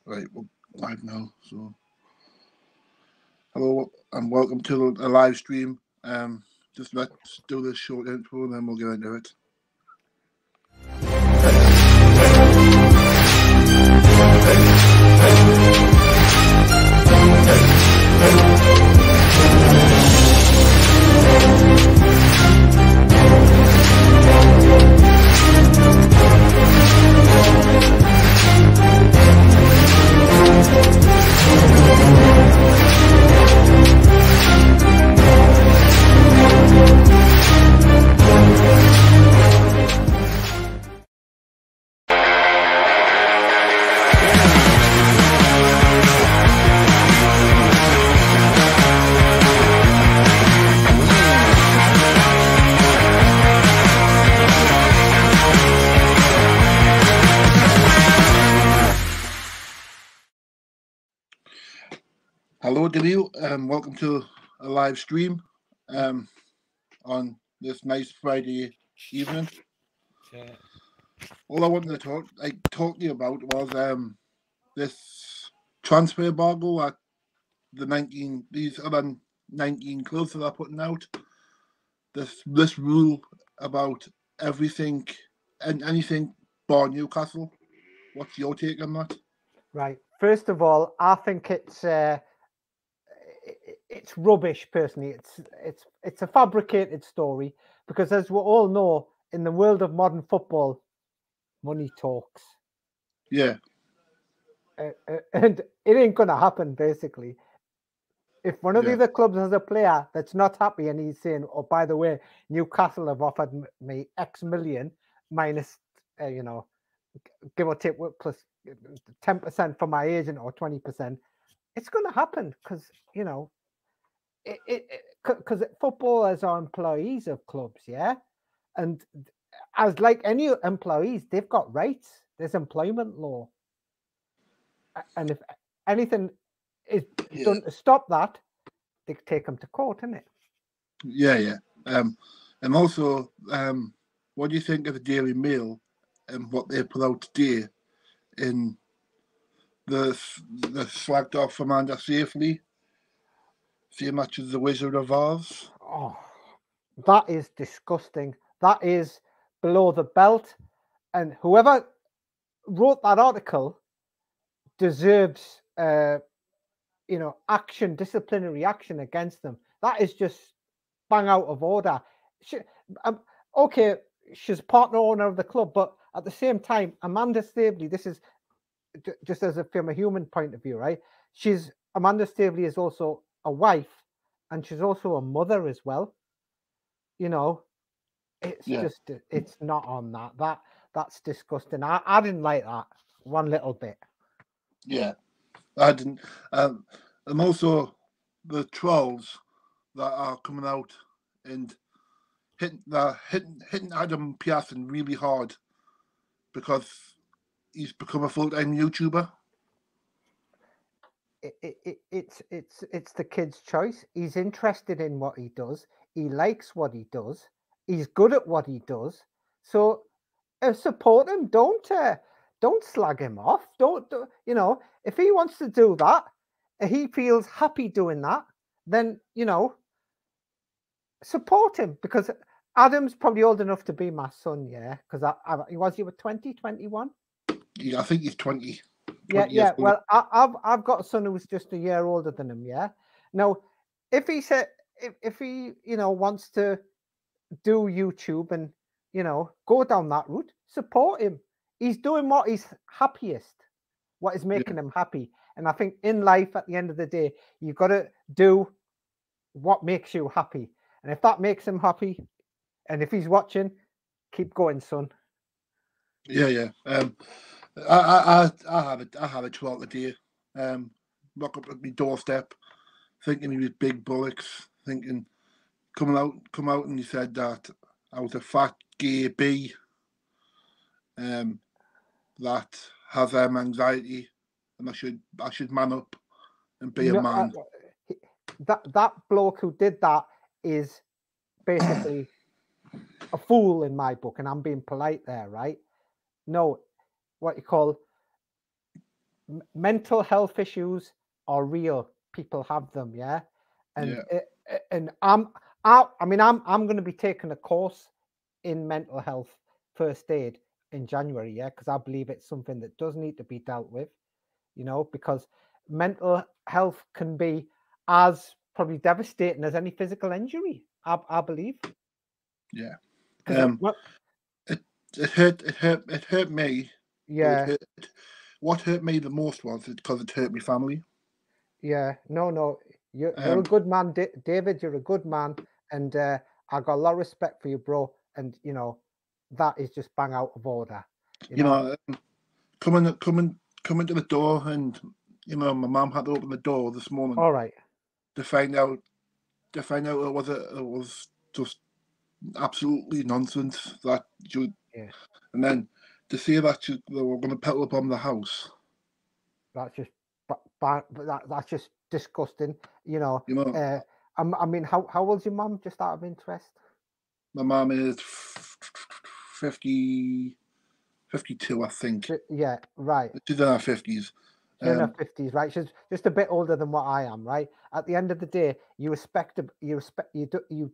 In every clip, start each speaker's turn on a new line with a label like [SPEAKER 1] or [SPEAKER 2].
[SPEAKER 1] Right, well, live now. So, hello and welcome to a live stream. Just let's do this short intro and then we'll get into it. Hello, Delio, and welcome to a live stream um, on this nice Friday evening.
[SPEAKER 2] Yeah.
[SPEAKER 1] All I wanted to talk to you about was this transfer embargo at these other 19 clubs that are putting out. This rule about everything and anything bar Newcastle. What's your take on that?
[SPEAKER 3] Right. First of all, I think it's rubbish. Personally, it's a fabricated story because, as we all know, in the world of modern football, money talks,
[SPEAKER 1] Yeah,
[SPEAKER 3] and it ain't gonna happen. Basically, if one of the
[SPEAKER 1] yeah,
[SPEAKER 3] other clubs has a player that's not happy and he's saying, "Oh, by the way, Newcastle have offered me X million minus, you know, give or take plus 10% for my agent or 20%," it's going to happen because because footballers are employees of clubs, yeah, and as like any employees, they've got rights. There's employment law, and if anything is
[SPEAKER 1] yeah,
[SPEAKER 3] done to stop that, they take them to court, isn't it?
[SPEAKER 1] yeah. And also, what do you think of the Daily Mail and what they put out today in the slagged off Amanda Safely, same much as the Wizard of Oz?
[SPEAKER 3] Oh, that is disgusting. That is below the belt, and whoever wrote that article deserves action, disciplinary action against them. That is just bang out of order. She, um, okay, she's partner owner of the club, but at the same time, Amanda Staveley, this is just as a from a human point of view, right? Amanda Staveley is also a wife, and she's also a mother as well. You know,
[SPEAKER 1] Yeah,
[SPEAKER 3] it's not on that's disgusting. I didn't like that one little bit.
[SPEAKER 1] yeah. I didn't. Um, and also the trolls that are coming out and hitting Adam Pearson really hard because he's become a full-time YouTuber.
[SPEAKER 3] It's the kid's choice. He's interested in what he does. He likes what he does. He's good at what he does. So support him. Don't slag him off. If he wants to do that, he feels happy doing that, then support him because Adam's probably old enough to be my son. Yeah, because he was 20, 21.
[SPEAKER 1] Yeah, I think he's 20.
[SPEAKER 3] Yeah,
[SPEAKER 1] 20 years
[SPEAKER 3] yeah.
[SPEAKER 1] old.
[SPEAKER 3] Well, I've got a son who's just a year older than him. Yeah. Now, if he said if he wants to do YouTube and go down that route, support him. He's doing what he's happiest, what is
[SPEAKER 1] Yeah,
[SPEAKER 3] making him happy. And I think in life, at the end of the day, you've got to do what makes you happy. And if that makes him happy, and if he's watching, keep going, son.
[SPEAKER 1] yeah. I had a twelve today. Knock up at my doorstep, thinking he was big bullocks, thinking come out, and he said that I was a fat gay bee, um, that has anxiety, and I should man up and be a
[SPEAKER 3] No,
[SPEAKER 1] man.
[SPEAKER 3] that bloke who did that is basically a fool in my book, and I'm being polite there, right? No, what you call mental health issues are real. People have them, yeah. And
[SPEAKER 1] Yeah.
[SPEAKER 3] and I'm going to be taking a course in mental health first aid in January, yeah, because I believe it's something that does need to be dealt with, because mental health can be as probably devastating as any physical injury. I believe.
[SPEAKER 1] Yeah.
[SPEAKER 3] Because
[SPEAKER 1] It hurt me.
[SPEAKER 3] yeah.
[SPEAKER 1] What hurt me the most was because it hurt my family.
[SPEAKER 3] Yeah, no, you're a
[SPEAKER 1] Um,
[SPEAKER 3] good man, David. You're a good man, and I got a lot of respect for you, bro. And that is just bang out of order.
[SPEAKER 1] you know, coming to the door, and my mum had to open the door this morning
[SPEAKER 3] All right.
[SPEAKER 1] to find out it was just absolutely nonsense that you,
[SPEAKER 3] Yeah,
[SPEAKER 1] and then to say that they were going to petal bomb the house.
[SPEAKER 3] that's just that's just disgusting.
[SPEAKER 1] You know,
[SPEAKER 3] I mean, how old's your mum? Just out of interest.
[SPEAKER 1] my mum is 50, 52, I think.
[SPEAKER 3] Yeah, right.
[SPEAKER 1] She's in her 50s.
[SPEAKER 3] She's in her 50s, right? She's just a bit older than what I am, right? At the end of the day, you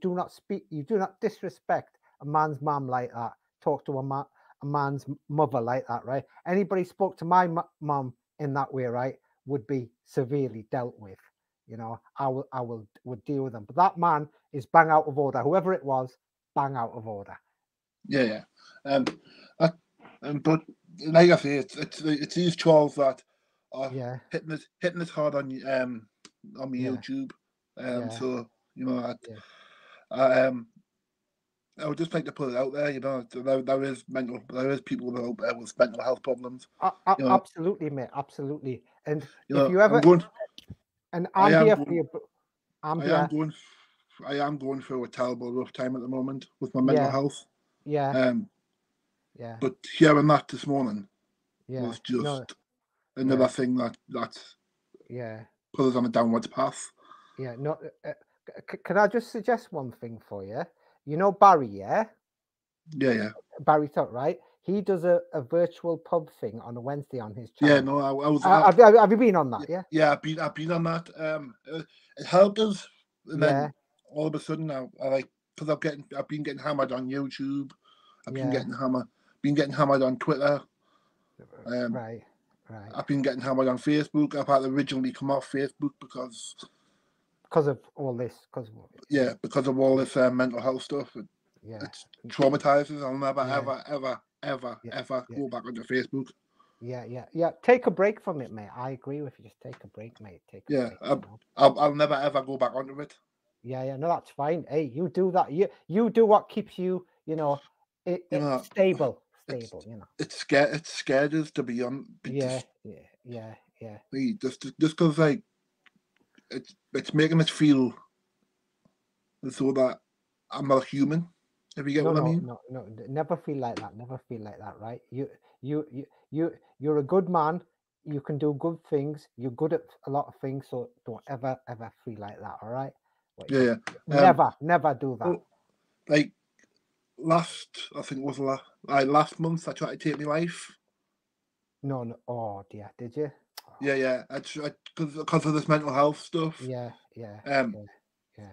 [SPEAKER 3] do not speak, you do not disrespect a man's mum like that. Talk to a man's mother like that, right? Anybody spoke to my mum in that way, right, would be severely dealt with. Would deal with them. But that man is bang out of order. Whoever it was, bang out of order.
[SPEAKER 1] Yeah. But like I say, it's these trolls that are
[SPEAKER 3] Yeah,
[SPEAKER 1] hitting it hard on my
[SPEAKER 3] yeah,
[SPEAKER 1] YouTube.
[SPEAKER 3] yeah,
[SPEAKER 1] So
[SPEAKER 3] yeah.
[SPEAKER 1] I would just like to put it out there. There is people out there with mental health problems.
[SPEAKER 3] Absolutely, mate. Absolutely. And if you
[SPEAKER 1] I'm
[SPEAKER 3] ever,
[SPEAKER 1] going.
[SPEAKER 3] and
[SPEAKER 1] I
[SPEAKER 3] I'm
[SPEAKER 1] am
[SPEAKER 3] here for
[SPEAKER 1] going.
[SPEAKER 3] you. I'm
[SPEAKER 1] I am
[SPEAKER 3] here.
[SPEAKER 1] going. I am going through a terrible rough time at the moment with my mental
[SPEAKER 3] Yeah,
[SPEAKER 1] health.
[SPEAKER 3] yeah,
[SPEAKER 1] Um,
[SPEAKER 3] yeah,
[SPEAKER 1] but hearing that this morning
[SPEAKER 3] yeah.
[SPEAKER 1] was
[SPEAKER 3] No,
[SPEAKER 1] just another
[SPEAKER 3] yeah,
[SPEAKER 1] thing that
[SPEAKER 3] yeah,
[SPEAKER 1] put us on a downwards path.
[SPEAKER 3] yeah. No, can I just suggest one thing for you? You know Barry, yeah?
[SPEAKER 1] Yeah.
[SPEAKER 3] Barry Tot, right? He does a virtual pub thing on a Wednesday on his
[SPEAKER 1] Yeah,
[SPEAKER 3] channel.
[SPEAKER 1] no, I was.
[SPEAKER 3] Have you been on that? Yeah,
[SPEAKER 1] Yeah, I've been on that. It helped us, and
[SPEAKER 3] yeah,
[SPEAKER 1] then all of a sudden, I like because I've been getting hammered on YouTube. I've
[SPEAKER 3] yeah.
[SPEAKER 1] been getting hammered on Twitter.
[SPEAKER 3] Right, right.
[SPEAKER 1] I've been getting hammered on Facebook. I've had to originally come off Facebook because
[SPEAKER 3] Because of all this,
[SPEAKER 1] because of all this mental health stuff.
[SPEAKER 3] yeah,
[SPEAKER 1] It's traumatizes. I'll never,
[SPEAKER 3] yeah, yeah,
[SPEAKER 1] ever
[SPEAKER 3] yeah.
[SPEAKER 1] go back onto Facebook.
[SPEAKER 3] Yeah. Take a break from it, mate. I agree with you. Just take a break, mate. Take a
[SPEAKER 1] Yeah,
[SPEAKER 3] break.
[SPEAKER 1] I'll never ever go back onto it.
[SPEAKER 3] Yeah. No, that's fine. Hey, you do that. You do what keeps you,
[SPEAKER 1] You know,
[SPEAKER 3] stable.
[SPEAKER 1] it's
[SPEAKER 3] Stable.
[SPEAKER 1] it's scared us to be on.
[SPEAKER 3] Yeah.
[SPEAKER 1] Just because like it's making us feel as though that I'm not human. If you get
[SPEAKER 3] No,
[SPEAKER 1] what I
[SPEAKER 3] no,
[SPEAKER 1] mean.
[SPEAKER 3] no, no. Never feel like that. Never feel like that. Right? You're a good man. You can do good things. You're good at a lot of things. So don't ever feel like that. All right? What you
[SPEAKER 1] Yeah.
[SPEAKER 3] never do that.
[SPEAKER 1] Well, like I think it was last month I tried to take my life.
[SPEAKER 3] No, no. Oh dear. Did you?
[SPEAKER 1] Yeah. Because of this mental health stuff.
[SPEAKER 3] Yeah.
[SPEAKER 1] Um.
[SPEAKER 3] Yeah.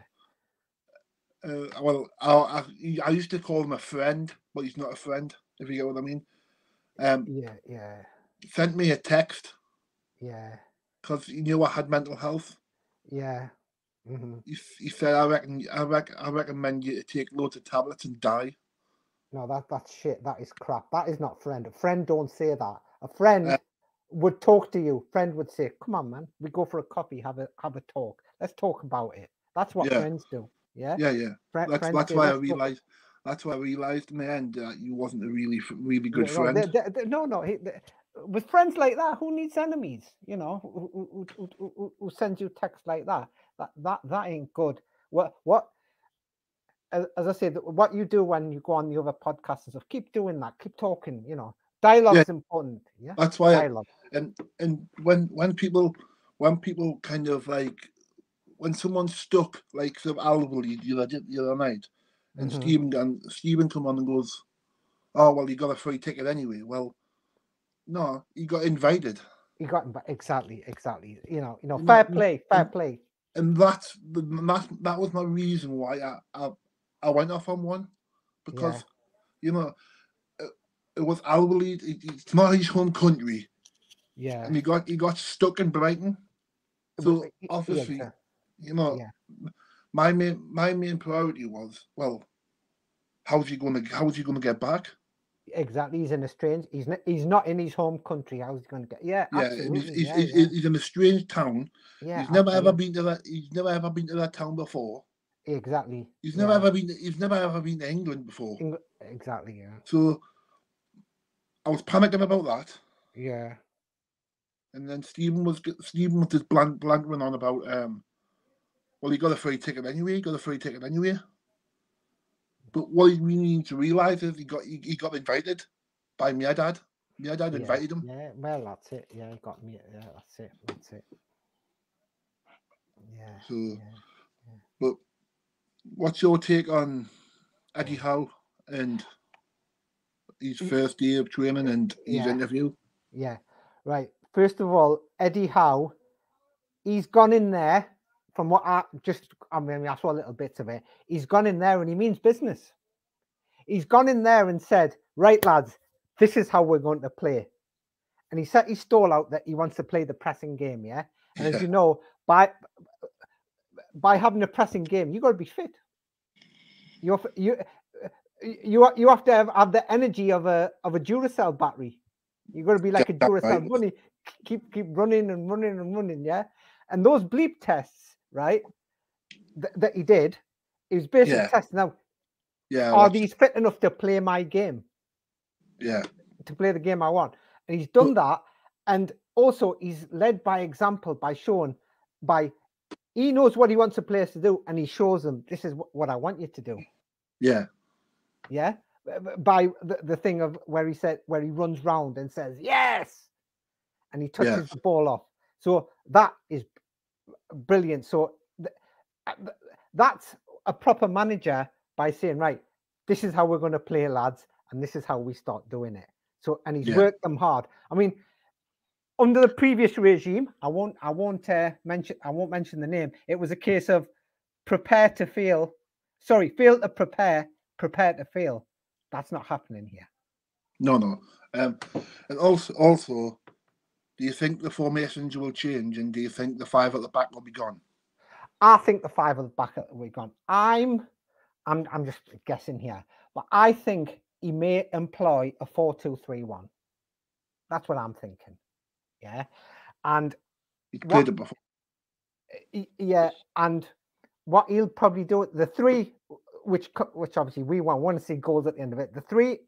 [SPEAKER 1] Well, I used to call him a friend, but he's not a friend. If you get what I mean.
[SPEAKER 3] Yeah.
[SPEAKER 1] Sent me a text
[SPEAKER 3] Yeah.
[SPEAKER 1] because he knew I had mental health.
[SPEAKER 3] Yeah. Hmm.
[SPEAKER 1] He said, I recommend you to take loads of tablets and die.
[SPEAKER 3] No, that's shit. That is crap. That is not friend. A friend don't say that. A
[SPEAKER 1] Uh,
[SPEAKER 3] friend would talk to you. Friend would say, "Come on, man. We go for a coffee. Have a talk. Let's talk about it." That's what
[SPEAKER 1] yeah,
[SPEAKER 3] friends do. Yeah.
[SPEAKER 1] yeah.
[SPEAKER 3] Friends
[SPEAKER 1] That's
[SPEAKER 3] say,
[SPEAKER 1] why I
[SPEAKER 3] "Let's talk."
[SPEAKER 1] realized. That's why I realized in the end that you wasn't a really good
[SPEAKER 3] Yeah. No.
[SPEAKER 1] friend.
[SPEAKER 3] No. With friends like that, who needs enemies? Who sends you text like that? That ain't good. What? As I said, what you do when you go on the other podcasts and stuff, keep doing that. Keep talking.
[SPEAKER 1] Yeah,
[SPEAKER 3] Dialogue's important. Yeah,
[SPEAKER 1] that's why.
[SPEAKER 3] dialogue.
[SPEAKER 1] And when people kind of like when someone's stuck like sort of elderly the other night, and
[SPEAKER 3] Hmm.
[SPEAKER 1] Stephen come on and goes, "Oh well, you got a free ticket anyway." Well, no, you got invited.
[SPEAKER 3] He got him back. Exactly.
[SPEAKER 1] You
[SPEAKER 3] fair
[SPEAKER 1] know,
[SPEAKER 3] play, fair play.
[SPEAKER 1] and that was my reason why I went off on one,
[SPEAKER 3] Yeah,
[SPEAKER 1] because you know it, it was Alwaleed. It's not his home country,
[SPEAKER 3] yeah,
[SPEAKER 1] and he got stuck in Brighton. So
[SPEAKER 3] yeah,
[SPEAKER 1] obviously, you know,
[SPEAKER 3] yeah.
[SPEAKER 1] my main priority was, well, how's he gonna get back?
[SPEAKER 3] Exactly. He's in a strange. He's not in his home country. How's he going to get? Yeah,
[SPEAKER 1] Yeah, and
[SPEAKER 3] absolutely. Yeah.
[SPEAKER 1] he's in a strange town.
[SPEAKER 3] Yeah,
[SPEAKER 1] He's never ever
[SPEAKER 3] absolutely.
[SPEAKER 1] been to that. He's never ever been to that town before.
[SPEAKER 3] Exactly.
[SPEAKER 1] He's never
[SPEAKER 3] Yeah.
[SPEAKER 1] ever been. He's never ever been to England before.
[SPEAKER 3] Exactly. Yeah.
[SPEAKER 1] So I was panicking about that.
[SPEAKER 3] Yeah.
[SPEAKER 1] And then Stephen was just blankering on about well, he got a free ticket anyway. He got a free ticket anyway. But what he really needs to realise is he got invited by my dad. My dad
[SPEAKER 3] Yeah.
[SPEAKER 1] invited him.
[SPEAKER 3] Yeah. Well, that's it. Yeah, he got me. Yeah, that's it. That's it. Yeah.
[SPEAKER 1] So,
[SPEAKER 3] Yeah.
[SPEAKER 1] but what's your take on Eddie
[SPEAKER 3] Yeah.
[SPEAKER 1] Howe and his
[SPEAKER 3] Y-
[SPEAKER 1] first day of training and his
[SPEAKER 3] Yeah.
[SPEAKER 1] interview?
[SPEAKER 3] Yeah. Right. First of all, Eddie Howe, he's gone in there. From what I mean, I saw little bits of it. He's gone in there and he means business. He's gone in there and said, "Right, lads, this is how we're going to play." And he set his stall out that he wants to play the pressing game. Yeah. And as
[SPEAKER 1] Yeah,
[SPEAKER 3] you know, by having a pressing game, you got to be fit. You have to have the energy of a Duracell battery. You got to be like a
[SPEAKER 1] that right.
[SPEAKER 3] Duracell bunny, keep running and running and running, yeah. And those bleep tests, right, that he did, he was basically
[SPEAKER 1] Yeah,
[SPEAKER 3] testing out:
[SPEAKER 1] yeah,
[SPEAKER 3] are these fit enough to play my game,
[SPEAKER 1] yeah,
[SPEAKER 3] to play the game I want? And he's
[SPEAKER 1] but
[SPEAKER 3] done that, and also he's led by example by showing by he knows what he wants the players to do, and he shows them this is what I want you to do.
[SPEAKER 1] yeah,
[SPEAKER 3] Yeah, by the thing of where he runs round and says yes, and he
[SPEAKER 1] yeah,
[SPEAKER 3] touches the ball off. So that is brilliant. So that's a proper manager by saying, right, this is how we're going to play, lads, and this is how we start doing it. So, and he's
[SPEAKER 1] yeah,
[SPEAKER 3] worked them hard. I mean, under the previous regime, I won't mention the name. It was a case of prepare to fail. Sorry, fail to prepare, prepare to fail. That's not happening here.
[SPEAKER 1] no. And also, do you think the formations will change, and do you think the five at the back will be gone?
[SPEAKER 3] I think the five at the back will be gone. I'm just guessing here, but I think he may employ a 4-2-3-1. That's what I'm thinking. Yeah, and
[SPEAKER 1] He's
[SPEAKER 3] what?
[SPEAKER 1] played it before.
[SPEAKER 3] Yeah, and what he'll probably do, the three, which obviously we want to see goals at the end of it. The three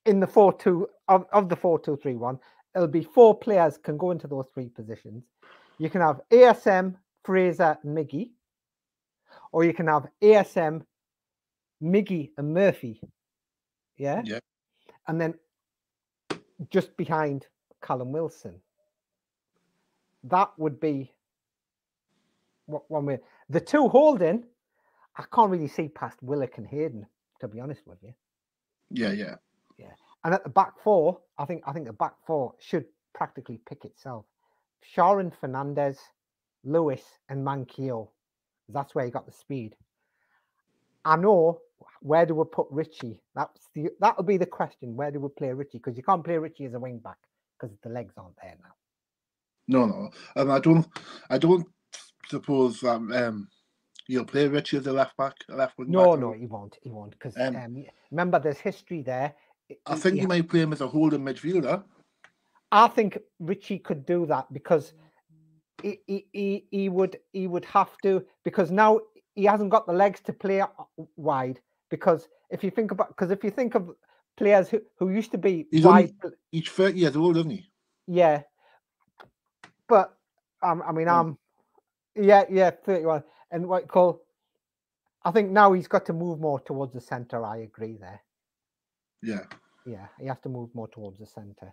[SPEAKER 3] in the 4-2 of the 4-2-3-1, it'll be four players can go into those three positions. You can have ASM, Fraser, and Miggy, or you can have ASM, Miggy, and Murphy. Yeah,
[SPEAKER 1] Yeah,
[SPEAKER 3] and then just behind Callum Wilson. That would be one way. The two holding, I can't really see past Willock and Hayden, to be honest with you.
[SPEAKER 1] yeah.
[SPEAKER 3] And at the back four, I think the back four should practically pick itself. Sharon Fernandez, Lewis, and Manquillo. That's where he got the speed. I know where do we put Richie? That'll be the question. Where do we play Richie? Because you can't play Richie as a wing back because the legs aren't there now.
[SPEAKER 1] No. And I don't suppose that you'll play Richie as a left back, a left wing back.
[SPEAKER 3] No, he won't. He won't because remember, there's history there.
[SPEAKER 1] I think you might play him as a holding midfielder.
[SPEAKER 3] I think Richie could do that because he would have to, because now he hasn't got the legs to play wide. Because if you think of players who used to be wide,
[SPEAKER 1] he's 30 years old, isn't he?
[SPEAKER 3] yeah. But I mean, I'm 31, and what you call. I think now he's got to move more towards the centre. I agree there.
[SPEAKER 1] Yeah,
[SPEAKER 3] he has to move more towards the centre.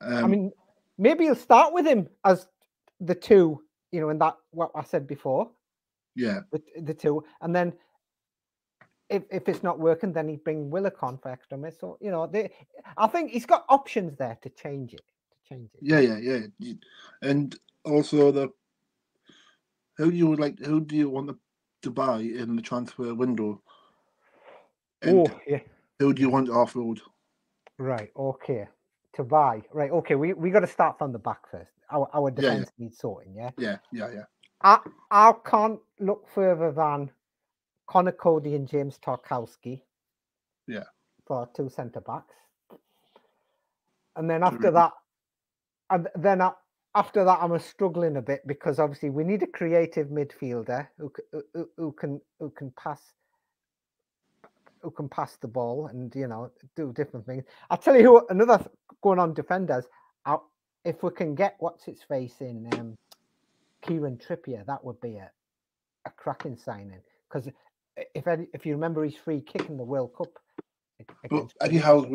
[SPEAKER 3] I mean, maybe he'll start with him as the two, in that what I said before.
[SPEAKER 1] Yeah,
[SPEAKER 3] the two, and then if it's not working, then he'd bring Willock on for extra minutes. So I think he's got options there to change it. change it.
[SPEAKER 1] Yeah. And also who do you want to buy in the transfer window? And
[SPEAKER 3] Yeah.
[SPEAKER 1] who do you want to offload?
[SPEAKER 3] Right. Okay. To buy. Right. Okay. We got to start from the back first. Our defense needs sorting. Yeah.
[SPEAKER 1] Yeah.
[SPEAKER 3] I can't look further than Connor Cody and James Tarkowski.
[SPEAKER 1] Yeah.
[SPEAKER 3] For 2 centre backs, and then after that, I'm struggling a bit because obviously we need a creative midfielder who can pass the ball and do different things. I'll tell you who another going on defenders. If we can get what's its face in Kieran Trippier, that would be a cracking signing because if you remember his free kick in the World Cup.
[SPEAKER 1] But Eddie Howe,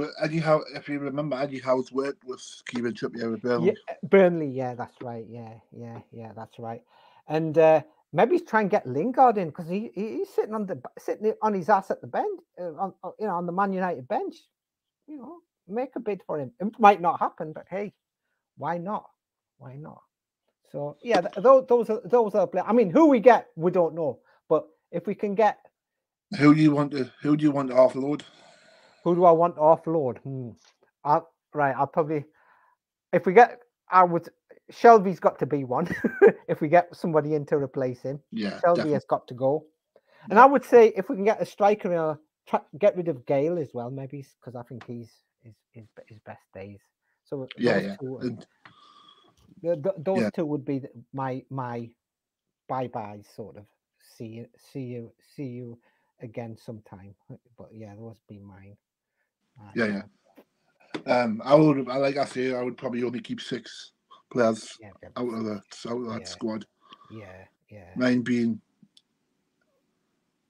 [SPEAKER 1] if you remember, Eddie Howe's worked with Kieran Trippier with Burnley.
[SPEAKER 3] Yeah, Burnley, yeah, that's right. Yeah, that's right. And maybe try and get Lingard in because he's sitting on his ass at the bench, on the Man United bench. Make a bid for him. It might not happen, but hey, why not? Why not? So yeah, those are. I mean, who we get, we don't know, but if we can get,
[SPEAKER 1] who do you want to offload?
[SPEAKER 3] Who do I want to offload? I'll probably, if we get, Shelby's got to be one. If we get somebody in to replace him,
[SPEAKER 1] yeah,
[SPEAKER 3] Shelby
[SPEAKER 1] definitely.
[SPEAKER 3] has got to go. And I would say if we can get a striker, get rid of Gale as well, maybe, because I think he's his best days. So those two would be my bye sort of. See you again sometime. But yeah, those would be mine.
[SPEAKER 1] Yeah. I would probably only keep 6 players out of that squad.
[SPEAKER 3] Yeah.
[SPEAKER 1] Mine being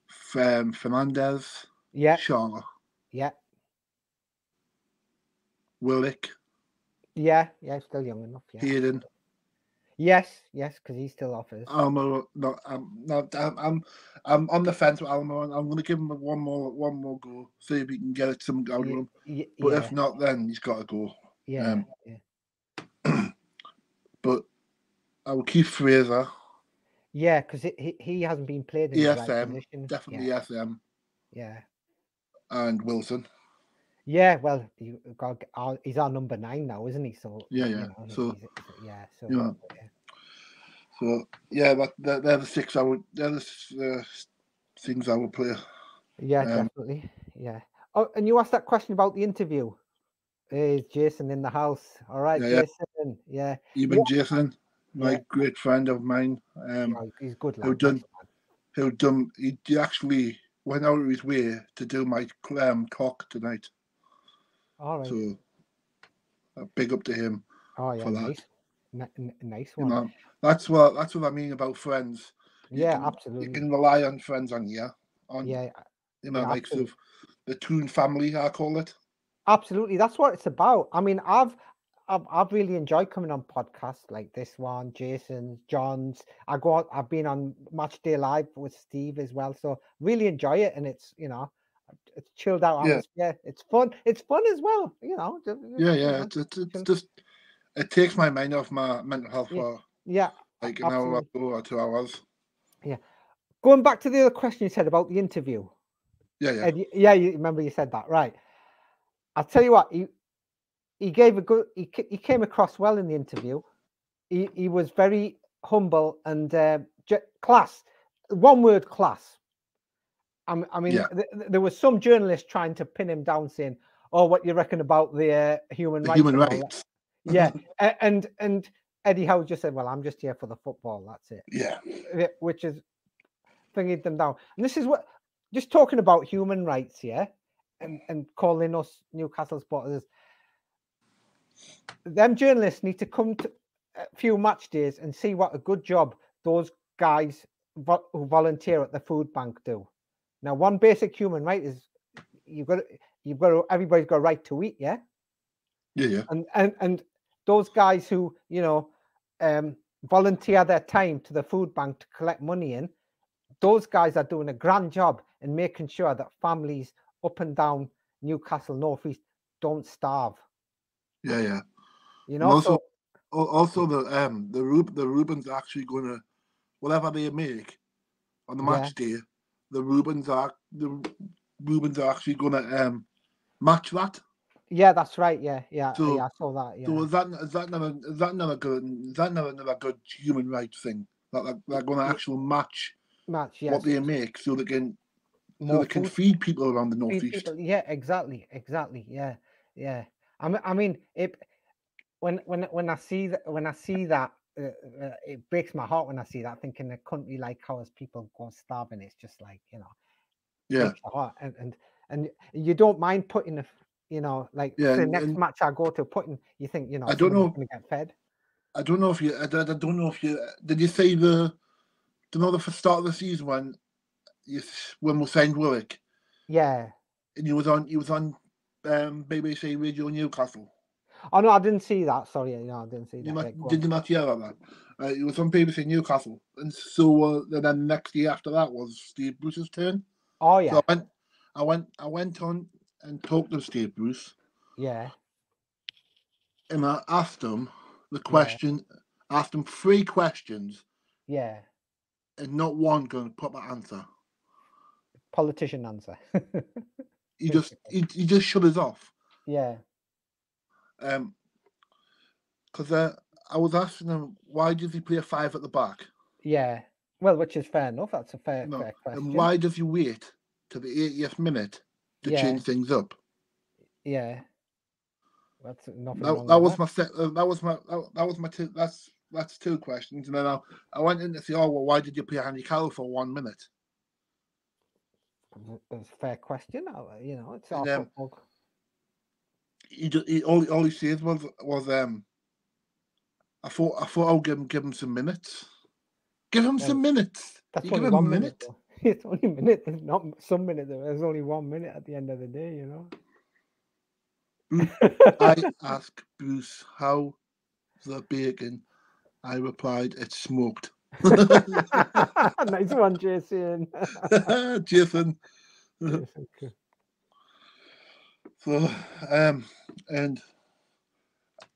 [SPEAKER 1] Fernandez.
[SPEAKER 3] Yeah.
[SPEAKER 1] Shaw.
[SPEAKER 3] Yeah.
[SPEAKER 1] Willick.
[SPEAKER 3] Yeah, still young enough. Yeah.
[SPEAKER 1] Hayden.
[SPEAKER 3] Yes, because he still offers.
[SPEAKER 1] Almo, no, I'm on the fence with Almo. I'm going to give him one more go, see if he can get some out of him. But if not, then he's got to go.
[SPEAKER 3] Yeah.
[SPEAKER 1] But I will keep Fraser.
[SPEAKER 3] Yeah, because he hasn't been played in the right position.
[SPEAKER 1] Definitely ESM.
[SPEAKER 3] Yeah.
[SPEAKER 1] And Wilson.
[SPEAKER 3] Yeah, well, he's our number 9 now, isn't he? So
[SPEAKER 1] yeah.
[SPEAKER 3] So
[SPEAKER 1] they're the 6 I would. They're the things I would play.
[SPEAKER 3] Yeah, definitely. Yeah. Oh, and you asked that question about the interview. Is Jason in the house? All right, Jason. Yeah.
[SPEAKER 1] Even Jason, my great friend of mine.
[SPEAKER 3] He's good lad.
[SPEAKER 1] He actually went out of his way to do my talk tonight.
[SPEAKER 3] All right.
[SPEAKER 1] So big up to him for that.
[SPEAKER 3] Nice one.
[SPEAKER 1] You know, that's what I mean about friends.
[SPEAKER 3] Absolutely.
[SPEAKER 1] You can rely on friends on you. Like the Toon family, I call it.
[SPEAKER 3] Absolutely, that's what it's about. I mean, I've really enjoyed coming on podcasts like this one, Jason, John's. I've been on Match Day Live with Steve as well, so really enjoy it, and it's it's chilled out atmosphere. It's fun. It's fun as well.
[SPEAKER 1] It's just it takes my mind off my mental health for like an hour or 2 hours.
[SPEAKER 3] Yeah. Going back to the other question you said about the interview.
[SPEAKER 1] Yeah.
[SPEAKER 3] You remember you said that, right? I'll tell you what, he gave a good. He came across well in the interview. He was very humble and class. One word, class. I mean, there was some journalist trying to pin him down, saying, "Oh, what you reckon about the human rights?"
[SPEAKER 1] Human rights.
[SPEAKER 3] Yeah, and Eddie Howe just said, "Well, I'm just here for the football. That's it."
[SPEAKER 1] Yeah,
[SPEAKER 3] which is bringing them down. And this is what, just talking about human rights, and calling us Newcastle supporters. Them journalists need to come to a few match days and see what a good job those guys who volunteer at the food bank do. Now, one basic human right is everybody's got a right to eat,
[SPEAKER 1] yeah.
[SPEAKER 3] And those guys who volunteer their time to the food bank to collect money in, those guys are doing a grand job in making sure that families up and down Newcastle North East don't starve.
[SPEAKER 1] Yeah.
[SPEAKER 3] You
[SPEAKER 1] And
[SPEAKER 3] know, so
[SPEAKER 1] also the Rubens are actually gonna, whatever they make on the match day, the Rubens are actually gonna match that.
[SPEAKER 3] yeah, that's right. Yeah,
[SPEAKER 1] So
[SPEAKER 3] I saw that.
[SPEAKER 1] so
[SPEAKER 3] Yeah,
[SPEAKER 1] is that another good human rights thing that they're gonna actually match
[SPEAKER 3] match.
[SPEAKER 1] what
[SPEAKER 3] Yes,
[SPEAKER 1] they make so
[SPEAKER 3] more
[SPEAKER 1] they can
[SPEAKER 3] food.
[SPEAKER 1] feed people around the
[SPEAKER 3] Feed
[SPEAKER 1] northeast.
[SPEAKER 3] people. Yeah, exactly. Yeah, yeah. I mean, when I see that, it breaks my heart when I see that. Thinking a country like ours, people go starving. It's just like,
[SPEAKER 1] Yeah,
[SPEAKER 3] breaks the heart. And you don't mind putting like
[SPEAKER 1] yeah,
[SPEAKER 3] for the next
[SPEAKER 1] and
[SPEAKER 3] match I go to, you think
[SPEAKER 1] I don't
[SPEAKER 3] somebody's
[SPEAKER 1] know.
[SPEAKER 3] going to get fed.
[SPEAKER 1] I don't know if you. I don't know if you. Did you say the? Do you know the start of the season when we signed Willock
[SPEAKER 3] Yeah.
[SPEAKER 1] and he was on BBC Radio Newcastle.
[SPEAKER 3] Oh no, I didn't see that. Sorry, I didn't see that. Yeah, go
[SPEAKER 1] Did
[SPEAKER 3] on.
[SPEAKER 1] you not hear about that? He was on BBC Newcastle, and so then the next year after that was Steve Bruce's turn.
[SPEAKER 3] Oh
[SPEAKER 1] So
[SPEAKER 3] yeah,
[SPEAKER 1] I went on and talked to Steve Bruce,
[SPEAKER 3] yeah,
[SPEAKER 1] and I asked him
[SPEAKER 3] yeah,
[SPEAKER 1] asked him 3 questions,
[SPEAKER 3] yeah.
[SPEAKER 1] and not one got a proper answer.
[SPEAKER 3] Politician answer.
[SPEAKER 1] He just shut us off.
[SPEAKER 3] Yeah,
[SPEAKER 1] Because I was asking him why does he play a 5 at the back,
[SPEAKER 3] yeah. Well, which is fair enough. That's a fair
[SPEAKER 1] and
[SPEAKER 3] question.
[SPEAKER 1] why does he wait to the 80th minute to
[SPEAKER 3] Yeah,
[SPEAKER 1] change things up?
[SPEAKER 3] yeah. That's nothing
[SPEAKER 1] That,
[SPEAKER 3] wrong
[SPEAKER 1] that
[SPEAKER 3] with
[SPEAKER 1] was
[SPEAKER 3] that.
[SPEAKER 1] my that was my two. That's 2 questions, and then I went in to say, oh well, why did you play Andy Carroll for 1 minute?
[SPEAKER 3] It's a fair question. It's our
[SPEAKER 1] And
[SPEAKER 3] football.
[SPEAKER 1] all he said was I thought I'll give him some minutes. Give him some minutes.
[SPEAKER 3] That's
[SPEAKER 1] You give
[SPEAKER 3] only
[SPEAKER 1] him a
[SPEAKER 3] 1 minute.
[SPEAKER 1] minute.
[SPEAKER 3] Though. It's only a minute. There's not some minute. There's only 1 minute at the end of the day.
[SPEAKER 1] I asked Bruce how the bacon. I replied, it's smoked.
[SPEAKER 3] Nice one, Jason.
[SPEAKER 1] Jason.
[SPEAKER 3] Jason, cool.
[SPEAKER 1] So and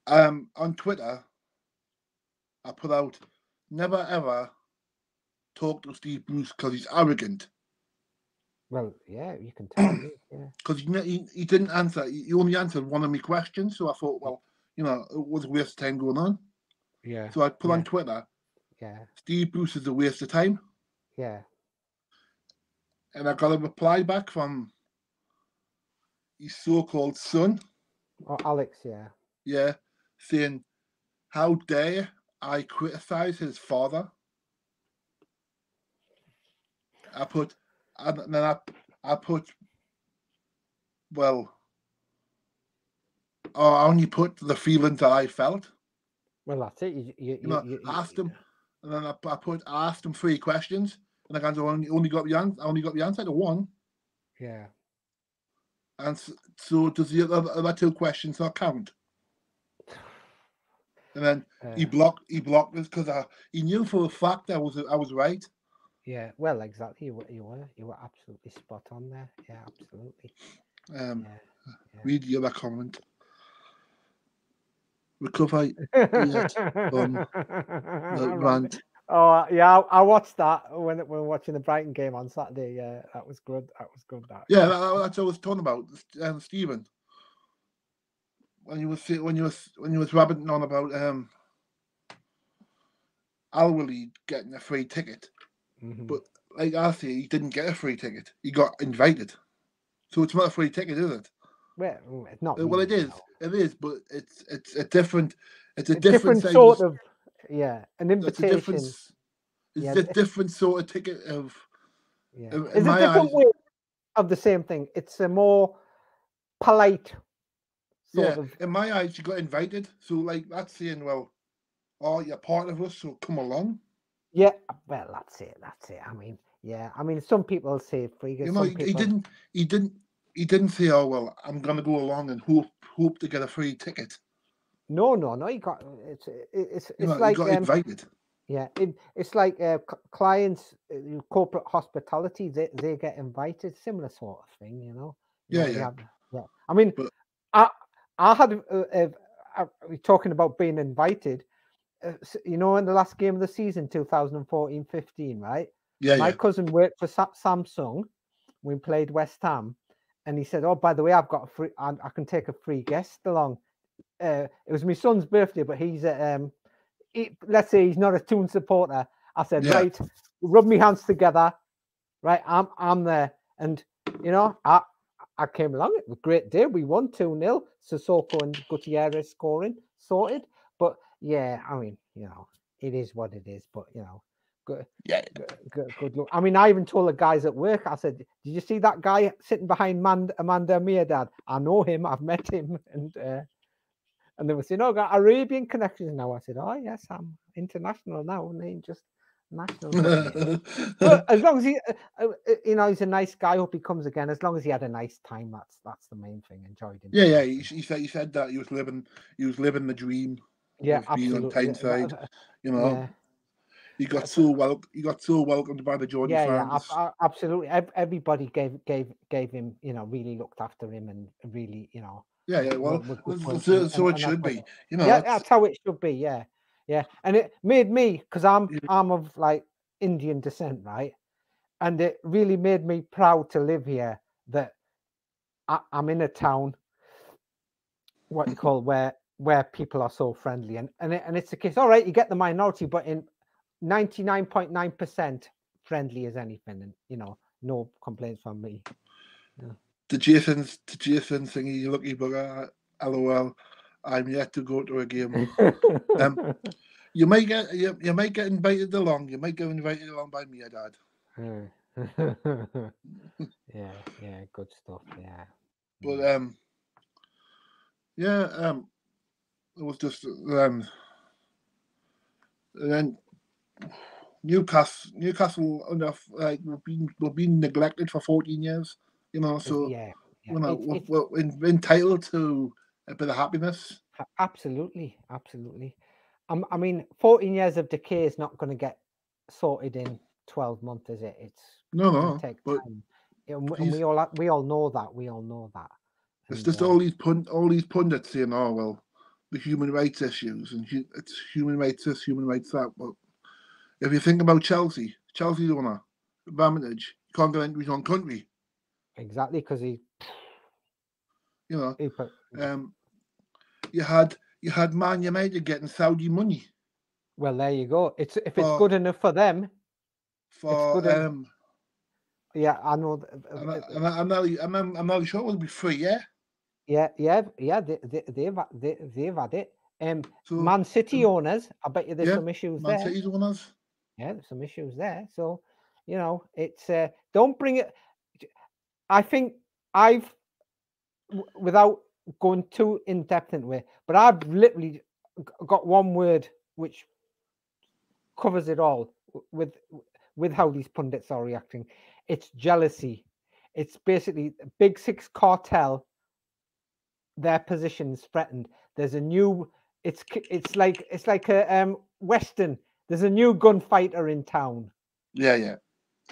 [SPEAKER 1] on Twitter I put out never ever talk to Steve Bruce because he's arrogant.
[SPEAKER 3] Well, yeah, you can tell me. Yeah.
[SPEAKER 1] Because he didn't answer. He only answered one of my questions, so I thought, well, it was a waste of time going on.
[SPEAKER 3] Yeah.
[SPEAKER 1] So I put on Twitter,
[SPEAKER 3] Yeah.
[SPEAKER 1] Steve Bruce is a waste of time.
[SPEAKER 3] Yeah.
[SPEAKER 1] And I got a reply back from his so-called son.
[SPEAKER 3] Oh, Alex, yeah.
[SPEAKER 1] Yeah, saying, how dare I criticize his father? I put, well, I only put the feelings that I felt.
[SPEAKER 3] Well, that's it. You
[SPEAKER 1] asked him, and then I asked him 3 questions, and I only got the answer to one.
[SPEAKER 3] Yeah.
[SPEAKER 1] And so does the other 2 questions not count? And then he blocked us because he knew for a fact I was right.
[SPEAKER 3] Yeah, well, exactly. You were absolutely spot on there. Yeah, absolutely.
[SPEAKER 1] Read the other comment. Recover yet from the rant.
[SPEAKER 3] Oh yeah, I watched that when we were watching the Brighton game on Saturday. Yeah, that was good. That was good.
[SPEAKER 1] Yeah, that's what I was talking about, Stephen. When you was rabbiting on about Al-Walid getting a free ticket, but like I say, he didn't get a free ticket. He got invited, so it's not a free ticket, is it?
[SPEAKER 3] Well, it's not.
[SPEAKER 1] Well,
[SPEAKER 3] really,
[SPEAKER 1] it is.
[SPEAKER 3] No.
[SPEAKER 1] It is, but it's a different. It's a
[SPEAKER 3] different
[SPEAKER 1] size
[SPEAKER 3] sort of. Yeah, an invitation.
[SPEAKER 1] It's a different sort of ticket of.
[SPEAKER 3] Yeah,
[SPEAKER 1] it's
[SPEAKER 3] a different way of the same thing. It's a more polite. Sort of.
[SPEAKER 1] In my eyes, you got invited, so like that's saying, well, oh, you're part of us, so come along.
[SPEAKER 3] Yeah, well, that's it. I mean, yeah, I mean, some people say free.
[SPEAKER 1] He didn't say, oh well, I'm gonna go along and hope to get a free ticket.
[SPEAKER 3] No. You got it's like
[SPEAKER 1] you got invited.
[SPEAKER 3] Yeah, it's like clients, corporate hospitality. They get invited, similar sort of thing,
[SPEAKER 1] Yeah.
[SPEAKER 3] I mean, I had we're talking about being invited. You know, in the last game of the season, 2014-15, right?
[SPEAKER 1] Yeah,
[SPEAKER 3] My
[SPEAKER 1] yeah.
[SPEAKER 3] cousin worked for Samsung. We played West Ham, and he said, "Oh, by the way, I've got a free. I can take a free guest along." It was my son's birthday, but he's let's say he's not a Toon supporter. I said,
[SPEAKER 1] Yeah.
[SPEAKER 3] right, rub me hands together. Right, I'm there, and you know, I came along. It was a great day. We won 2-0. Sissoko and Gutierrez scoring, sorted. But yeah, I mean, you know, it is what it is. But you know, good,
[SPEAKER 1] Yeah.
[SPEAKER 3] good luck. I mean, I even told the guys at work. I said, "Did you see that guy sitting behind Amanda Mirdad? I know him. I've met him." And they were saying, "Oh, got Arabian connections now." I said, "Oh yes, I'm international now, and ain't just national." But as long as he, you know, he's a nice guy. Hope he comes again. As long as he had a nice time, that's the main thing. Enjoyed him.
[SPEAKER 1] Yeah, yeah. He said that he was living the dream.
[SPEAKER 3] Yeah,
[SPEAKER 1] Of being on
[SPEAKER 3] absolutely.
[SPEAKER 1] Tyneside. You know,
[SPEAKER 3] Yeah,
[SPEAKER 1] he got so welcomed by the Geordie fans.
[SPEAKER 3] absolutely. Everybody gave him, you know, really looked after him and really, you know.
[SPEAKER 1] Yeah, yeah. Well,
[SPEAKER 3] were good for him,
[SPEAKER 1] so it should be. You know,
[SPEAKER 3] yeah, that's how it should be. Yeah, yeah. And it made me, because I'm of like Indian descent, right? And it really made me proud to live here. That I'm in a town, what you call where people are so friendly, and it's the case. All right, you get the minority, but in 99.9% friendly as anything, and you know, no complaints from me. Yeah.
[SPEAKER 1] The Jason thingy, lucky bugger. LOL. I'm yet to go to a game. You might get invited along. You might get invited along by me, Dad.
[SPEAKER 3] Yeah, good stuff. Yeah.
[SPEAKER 1] But yeah, it was just and then Newcastle enough like we've been neglected for 14 years. You know, so
[SPEAKER 3] Yeah.
[SPEAKER 1] you know we're entitled to a bit of happiness.
[SPEAKER 3] Absolutely. I mean, 14 years of decay is not going to get sorted in 12 months, is it? It's going to take time. And we all know that. We all know that.
[SPEAKER 1] It's just all these pundits saying, "Oh well, the human rights issues and it's human rights this, human rights that." But if you think about Chelsea owner, advantage, you can't get into his own country.
[SPEAKER 3] Exactly, because he,
[SPEAKER 1] you know, you had Man United getting Saudi money.
[SPEAKER 3] Well, there you go. If it's good enough for them,
[SPEAKER 1] for
[SPEAKER 3] it's good yeah, I know.
[SPEAKER 1] I'm not sure it will be free. Yeah.
[SPEAKER 3] Yeah. They've had it. So, Man City owners, I bet you there's some issues
[SPEAKER 1] Man
[SPEAKER 3] there.
[SPEAKER 1] City's owners.
[SPEAKER 3] Yeah, there's some issues there. So, you know, it's don't bring it. I think without going too in depth into it, but I've literally got one word which covers it all with how these pundits are reacting. It's jealousy. It's basically Big Six cartel. Their positions threatened. There's a new. It's like a Western. There's a new gunfighter in town.
[SPEAKER 1] Yeah.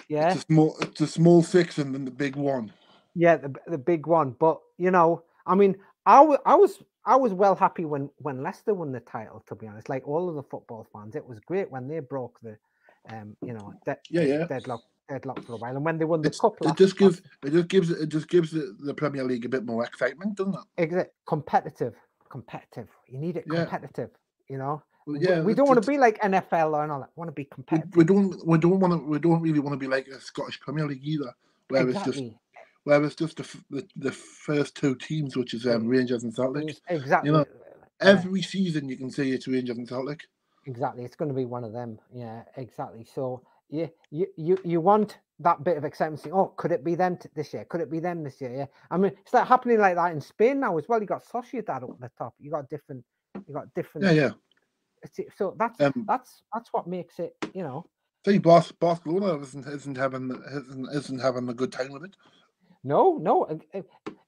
[SPEAKER 1] It's a small six and then the big one.
[SPEAKER 3] Yeah, the big one. But you know, I mean, I was well happy when Leicester won the title. To be honest, like all of the football fans, it was great when they broke the, you know, deadlock for a while, and when they won the cup.
[SPEAKER 1] It just gives the Premier League a bit more excitement, doesn't it?
[SPEAKER 3] Exactly. Competitive. You need it competitive. You know.
[SPEAKER 1] Well,
[SPEAKER 3] we don't want to be like NFL or all that. We want to be competitive.
[SPEAKER 1] We don't really want to be like a Scottish Premier League either, where it's just the first two teams, which is Rangers and Celtic.
[SPEAKER 3] Exactly.
[SPEAKER 1] You know, every season you can see it's Rangers and Celtic.
[SPEAKER 3] Exactly, it's going to be one of them. Yeah, exactly. So yeah, you want that bit of excitement. Oh, could it be them this year? Could it be them this year? Yeah, I mean, it's like happening like that in Spain now as well. You got Sociedad up at the top. You got different.
[SPEAKER 1] Yeah.
[SPEAKER 3] So that's what makes it. You know.
[SPEAKER 1] See, Barcelona isn't having a good time with it.
[SPEAKER 3] No,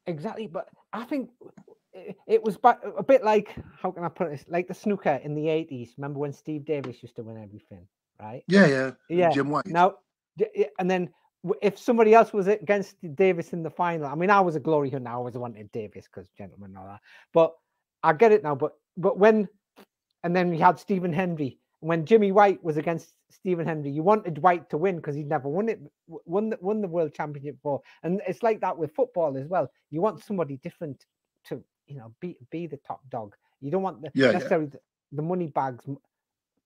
[SPEAKER 3] exactly. But I think it was a bit like, how can I put it? Like the snooker in the 80s. Remember when Steve Davis used to win everything, right?
[SPEAKER 1] Yeah. Jim White.
[SPEAKER 3] Now, and then if somebody else was against Davis in the final, I mean, I was a glory hunter. I always wanted Davis because gentlemen and all that. But I get it now. But but and then we had Stephen Hendry. When Jimmy White was against Stephen Hendry, you wanted White to win because he'd never won the world championship before. And it's like that with football as well. You want somebody different to, be the top dog. You don't want necessarily the money bags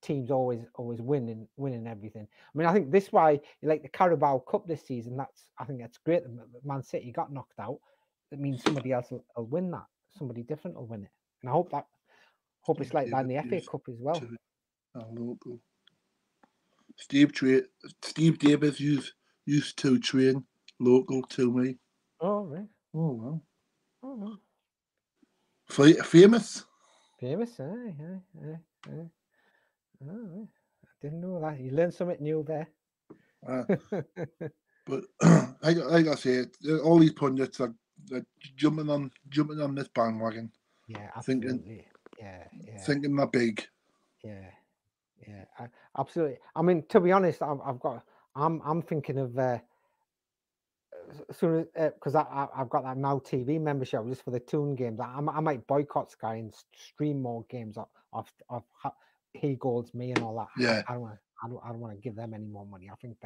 [SPEAKER 3] teams always winning everything. I mean, I think this is why you like the Carabao Cup this season. I think that's great. Man City got knocked out. That means somebody else will win that. Somebody different will win it. And I hope it's like that in the FA Cup as well.
[SPEAKER 1] Local. Steve Davis used to train local to me.
[SPEAKER 3] Oh, right.
[SPEAKER 1] Oh, wow.
[SPEAKER 3] Oh, no.
[SPEAKER 1] Famous?
[SPEAKER 3] Famous, aye. Oh, I didn't know that. You learned something new there.
[SPEAKER 1] But like I say, all these pundits are jumping on this bandwagon.
[SPEAKER 3] Yeah, absolutely.
[SPEAKER 1] Thinking they're big.
[SPEAKER 3] Yeah, absolutely. I mean, to be honest, I'm thinking of soon because I've got that Now TV membership just for the Toon games. I might boycott Sky and stream more games of He Goals Me and all that.
[SPEAKER 1] Yeah,
[SPEAKER 3] I don't want to give them any more money. I think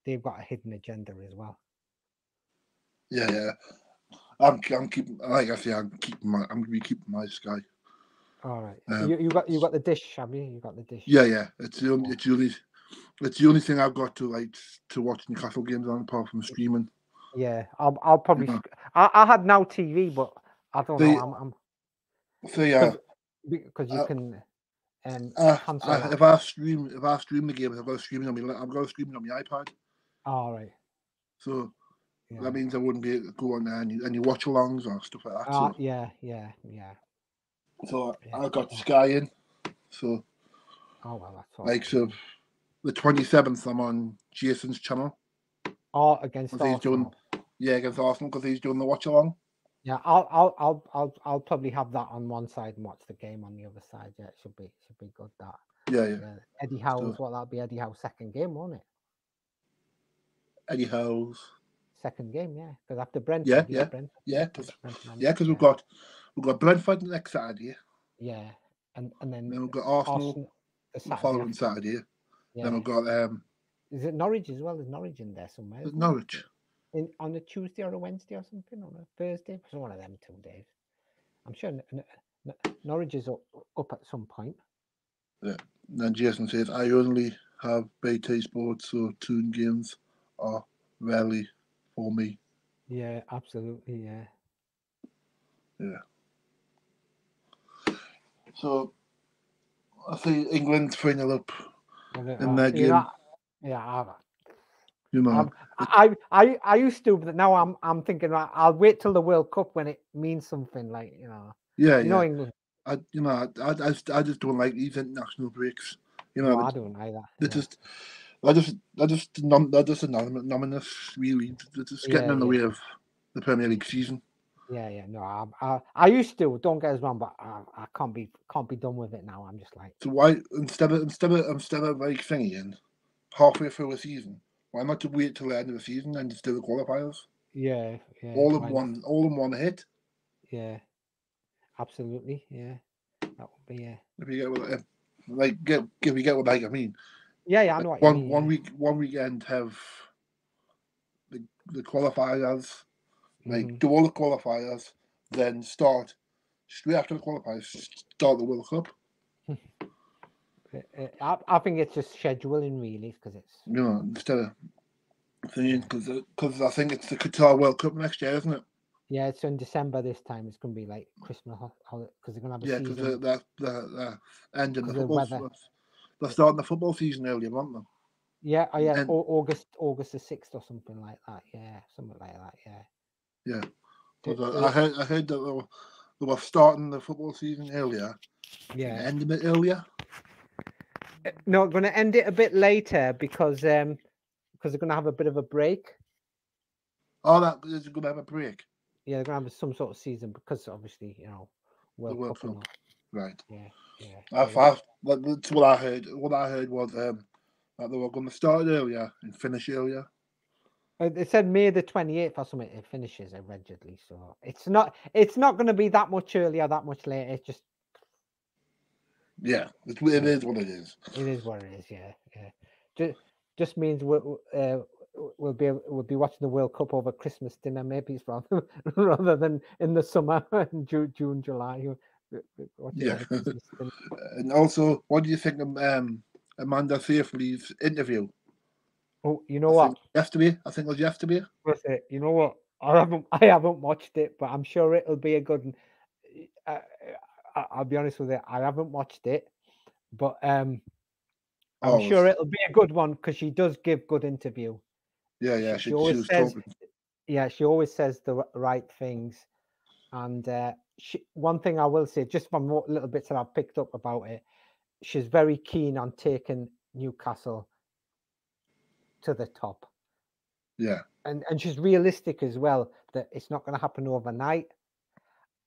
[SPEAKER 3] they've got a hidden agenda as well.
[SPEAKER 1] Yeah. I'm keeping, like I say, I'm gonna be keeping my Sky.
[SPEAKER 3] All right. You got the dish, have you? You got the dish.
[SPEAKER 1] Yeah. It's the only thing I've got to watch Newcastle games on, apart from streaming.
[SPEAKER 3] Yeah, I'll probably. I had Now TV, but I don't know. Because you can.
[SPEAKER 1] If I stream the game, I've got to stream it on my iPad.
[SPEAKER 3] All right.
[SPEAKER 1] So that means I wouldn't be able to go on there and you watch alongs or stuff like that. So
[SPEAKER 3] yeah.
[SPEAKER 1] So I got Sky in. So
[SPEAKER 3] that's all.
[SPEAKER 1] Like so, the 27th, I'm on Jason's channel.
[SPEAKER 3] Oh, against Arsenal.
[SPEAKER 1] Against Arsenal because he's doing the watch along.
[SPEAKER 3] Yeah, I'll probably have that on one side and watch the game on the other side. Yeah, it should be good. That.
[SPEAKER 1] Yeah.
[SPEAKER 3] Eddie Howe's that'll be Eddie Howe's second game, won't it?
[SPEAKER 1] Eddie Howe's
[SPEAKER 3] second game, yeah. Because after Brentford,
[SPEAKER 1] because we've got Brentford next Saturday.
[SPEAKER 3] Yeah, and then
[SPEAKER 1] we've got Arsenal the following Saturday. Yeah. Then we've got
[SPEAKER 3] is it Norwich as well? There's Norwich in there somewhere.
[SPEAKER 1] There's Norwich.
[SPEAKER 3] On a Tuesday or a Wednesday or something, on a Thursday. It's one of them 2 days. I'm sure Norwich is up at some point.
[SPEAKER 1] Yeah. And then Jason says, I only have BT Sports, so Toon games are rarely for me.
[SPEAKER 3] Yeah, absolutely, yeah.
[SPEAKER 1] So I see England 3-0 up in their game.
[SPEAKER 3] I used to, but now I'm thinking I'll wait till the World Cup when it means something, like
[SPEAKER 1] England. I just don't like these international breaks.
[SPEAKER 3] No, I don't either.
[SPEAKER 1] They're just anonymous, really. They're just getting in the way of the Premier League season.
[SPEAKER 3] Yeah. No, I used to. Don't get us wrong, but I can't be done with it now. I'm just like.
[SPEAKER 1] So why instead of like singing halfway through a season, why not to wait till the end of the season and just do the qualifiers?
[SPEAKER 3] Yeah.
[SPEAKER 1] All in one hit.
[SPEAKER 3] Yeah. Absolutely. Yeah. That would be
[SPEAKER 1] If you get what I mean.
[SPEAKER 3] Yeah, I know what you mean.
[SPEAKER 1] One weekend have the qualifiers, do all the qualifiers, then start straight after the qualifiers, start the World Cup.
[SPEAKER 3] I think it's just scheduling, really, because it's
[SPEAKER 1] instead of thinking because I think it's the Qatar World Cup next year, isn't it?
[SPEAKER 3] Yeah, it's in December this time. It's going to be like Christmas holiday because they're going to have a season.
[SPEAKER 1] Because they're ending the football. They're starting the football season earlier, aren't they?
[SPEAKER 3] Yeah, August the 6th or something like that. Yeah, something like that.
[SPEAKER 1] Yeah. Because I heard that they were starting the football season earlier.
[SPEAKER 3] Yeah.
[SPEAKER 1] Ending it earlier.
[SPEAKER 3] No, going to end it a bit later because they're going to have a bit of a break.
[SPEAKER 1] Oh, that is going to have a break.
[SPEAKER 3] Yeah, they're going to have some sort of season because obviously, World Cup.
[SPEAKER 1] Right.
[SPEAKER 3] Yeah.
[SPEAKER 1] That's what I heard. What I heard was that they were going to start earlier and finish earlier.
[SPEAKER 3] It said May the 28th or something. It finishes allegedly, so it's not going to be that much earlier, that much later. It's just
[SPEAKER 1] Yeah, it is what it is.
[SPEAKER 3] It is what it is. Yeah. Just means we'll be watching the World Cup over Christmas dinner, maybe it's rather than in the summer, in June, July. Watching
[SPEAKER 1] Yeah.
[SPEAKER 3] over Christmas dinner.
[SPEAKER 1] And also, what do you think of Amanda Seyfried's interview?
[SPEAKER 3] Oh, you know what?
[SPEAKER 1] Yesterday, I think it was yesterday.
[SPEAKER 3] With it, you know what? I haven't watched it, but I'm sure it'll be a good one. I'll be honest with it. I haven't watched it, but I'm sure it'll be a good one because she does give good interview.
[SPEAKER 1] Yeah.
[SPEAKER 3] She
[SPEAKER 1] She
[SPEAKER 3] always
[SPEAKER 1] was
[SPEAKER 3] says,
[SPEAKER 1] talking.
[SPEAKER 3] yeah, she always says the right things. And one thing I will say, just from what little bits that I've picked up about it, she's very keen on taking Newcastle to the top.
[SPEAKER 1] Yeah.
[SPEAKER 3] And she's realistic as well, that it's not going to happen overnight.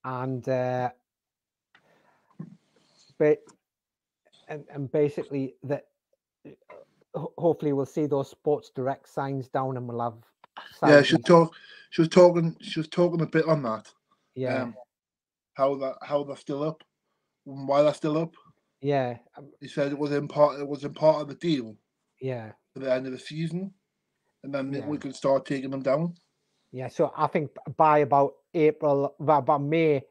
[SPEAKER 3] And basically that hopefully we'll see those Sports Direct signs down and we'll have
[SPEAKER 1] Yeah, she was talking a bit on that.
[SPEAKER 3] Yeah.
[SPEAKER 1] How they're still up, and why they're still up.
[SPEAKER 3] Yeah.
[SPEAKER 1] He said it was in part of the deal.
[SPEAKER 3] Yeah.
[SPEAKER 1] For the end of the season, and then
[SPEAKER 3] Yeah.
[SPEAKER 1] we could start taking them down.
[SPEAKER 3] Yeah, so I think by about May,